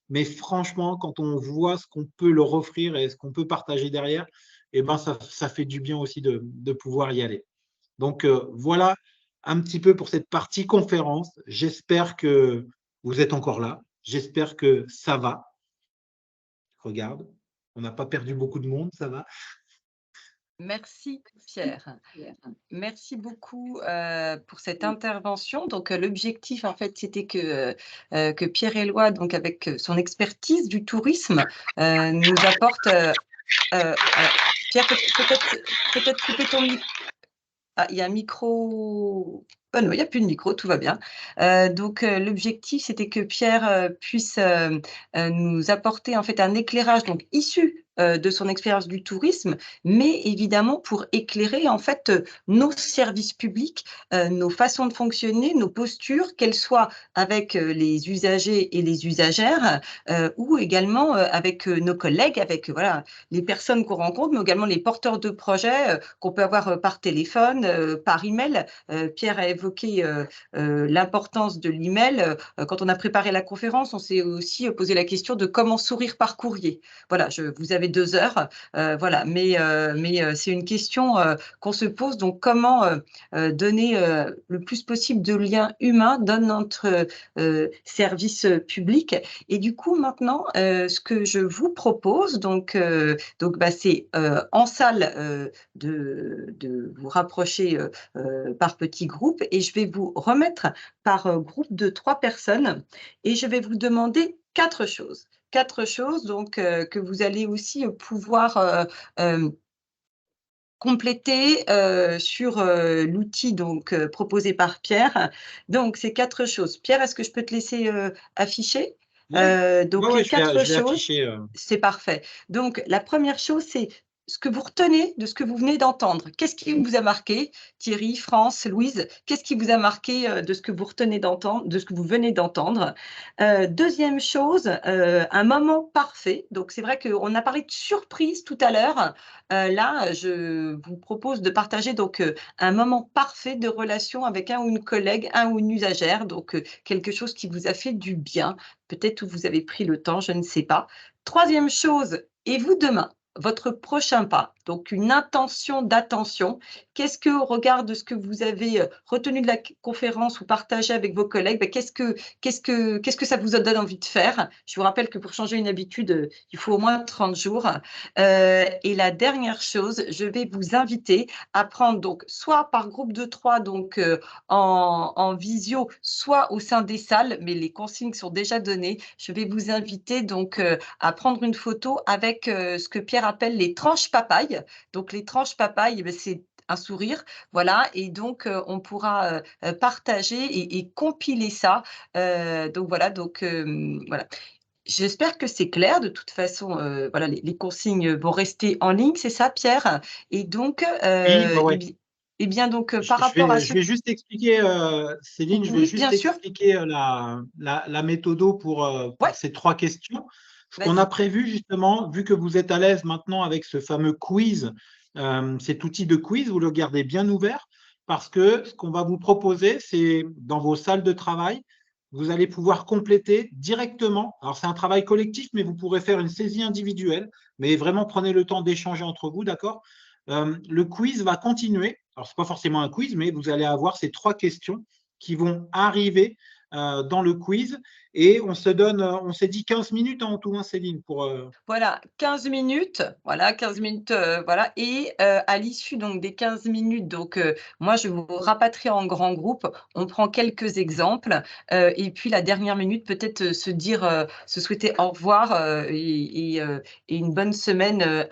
S5: mais franchement, quand on voit ce qu'on peut leur offrir et ce qu'on peut partager derrière, eh ben, ça fait du bien aussi de pouvoir y aller. Donc, voilà un petit peu pour cette partie conférence. J'espère que vous êtes encore là. J'espère que ça va. Regarde, on n'a pas perdu beaucoup de monde, ça va.
S1: Merci Pierre. Merci beaucoup pour cette intervention. Donc l'objectif en fait c'était que Pierre-Éloi, donc avec son expertise du tourisme, nous apporte. Pierre, peut-être couper ton micro. Ah, il y a un micro. Ah non, il n'y a plus de micro, tout va bien. Donc l'objectif c'était que Pierre puisse nous apporter en fait un éclairage donc issu de son expérience du tourisme, mais évidemment pour éclairer en fait nos services publics, nos façons de fonctionner, nos postures, qu'elles soient avec les usagers et les usagères, ou également avec nos collègues, avec voilà les personnes qu'on rencontre, mais également les porteurs de projets qu'on peut avoir par téléphone, par email. Pierre a évoqué l'importance de l'email. Quand on a préparé la conférence, on s'est aussi posé la question de comment sourire par courrier. Voilà, vous avez 2 heures, voilà, mais c'est une question qu'on se pose. Donc, comment donner le plus possible de liens humains dans notre service public. Et du coup, maintenant, ce que je vous propose, c'est en salle de vous rapprocher par petits groupes, et je vais vous remettre par groupe de 3 personnes et je vais vous demander 4 choses. 4 choses donc que vous allez aussi pouvoir compléter sur l'outil donc proposé par Pierre. Donc, ces 4 choses. Pierre, est-ce que je peux te laisser afficher? Donc, les 4 choses, c'est parfait. Donc, la première chose, c'est ce que vous retenez de ce que vous venez d'entendre. Qu'est-ce qui vous a marqué, Thierry, France, Louise? Qu'est-ce qui vous a marqué de ce que vous retenez d'entendre, de ce que vous venez d'entendre? Deuxième chose, un moment parfait. Donc, c'est vrai qu'on a parlé de surprise tout à l'heure. Là, je vous propose de partager donc un moment parfait de relation avec un ou une collègue, un ou une usagère, donc quelque chose qui vous a fait du bien, peut-être où vous avez pris le temps, je ne sais pas. Troisième chose, et vous demain, votre prochain pas. donc une intention d'attention. Qu'est-ce que, au regard de ce que vous avez retenu de la conférence ou partagé avec vos collègues, qu'est-ce que ça vous donne envie de faire? Je vous rappelle que pour changer une habitude, il faut au moins 30 jours. Et la dernière chose, je vais vous inviter à prendre donc soit par groupe de 3, donc en visio, soit au sein des salles, mais les consignes sont déjà données. Je vais vous inviter donc à prendre une photo avec ce que Pierre appelle les tranches papaye. Donc les tranches papaye, c'est un sourire, voilà, et donc on pourra partager et compiler ça. Donc voilà, voilà. J'espère que c'est clair. De toute façon, voilà, les consignes vont rester en ligne, c'est ça, Pierre? Et donc, eh bien donc, par rapport à
S5: je vais juste expliquer, Céline, je vais
S1: Oui,
S5: juste
S1: bien sûr.
S5: expliquer la méthodo pour ces 3 questions. Ce qu'on
S1: Vas-y.
S5: a prévu justement, vu que vous êtes à l'aise maintenant avec ce fameux quiz, cet outil de quiz, vous le gardez bien ouvert parce que ce qu'on va vous proposer, c'est dans vos salles de travail, vous allez pouvoir compléter directement. Alors, c'est un travail collectif, mais vous pourrez faire une saisie individuelle, mais vraiment prenez le temps d'échanger entre vous, d'accord? Le quiz va continuer. Alors, ce n'est pas forcément un quiz, mais vous allez avoir ces 3 questions qui vont arriver dans le quiz. Et on s'est dit 15 minutes en tout, hein, Céline, pour…
S1: Voilà, 15 minutes, voilà, 15 minutes, voilà, et à l'issue donc des 15 minutes, donc moi je vous rapatrie en grand groupe, on prend quelques exemples, et puis la dernière minute peut-être se souhaiter au revoir et une bonne semaine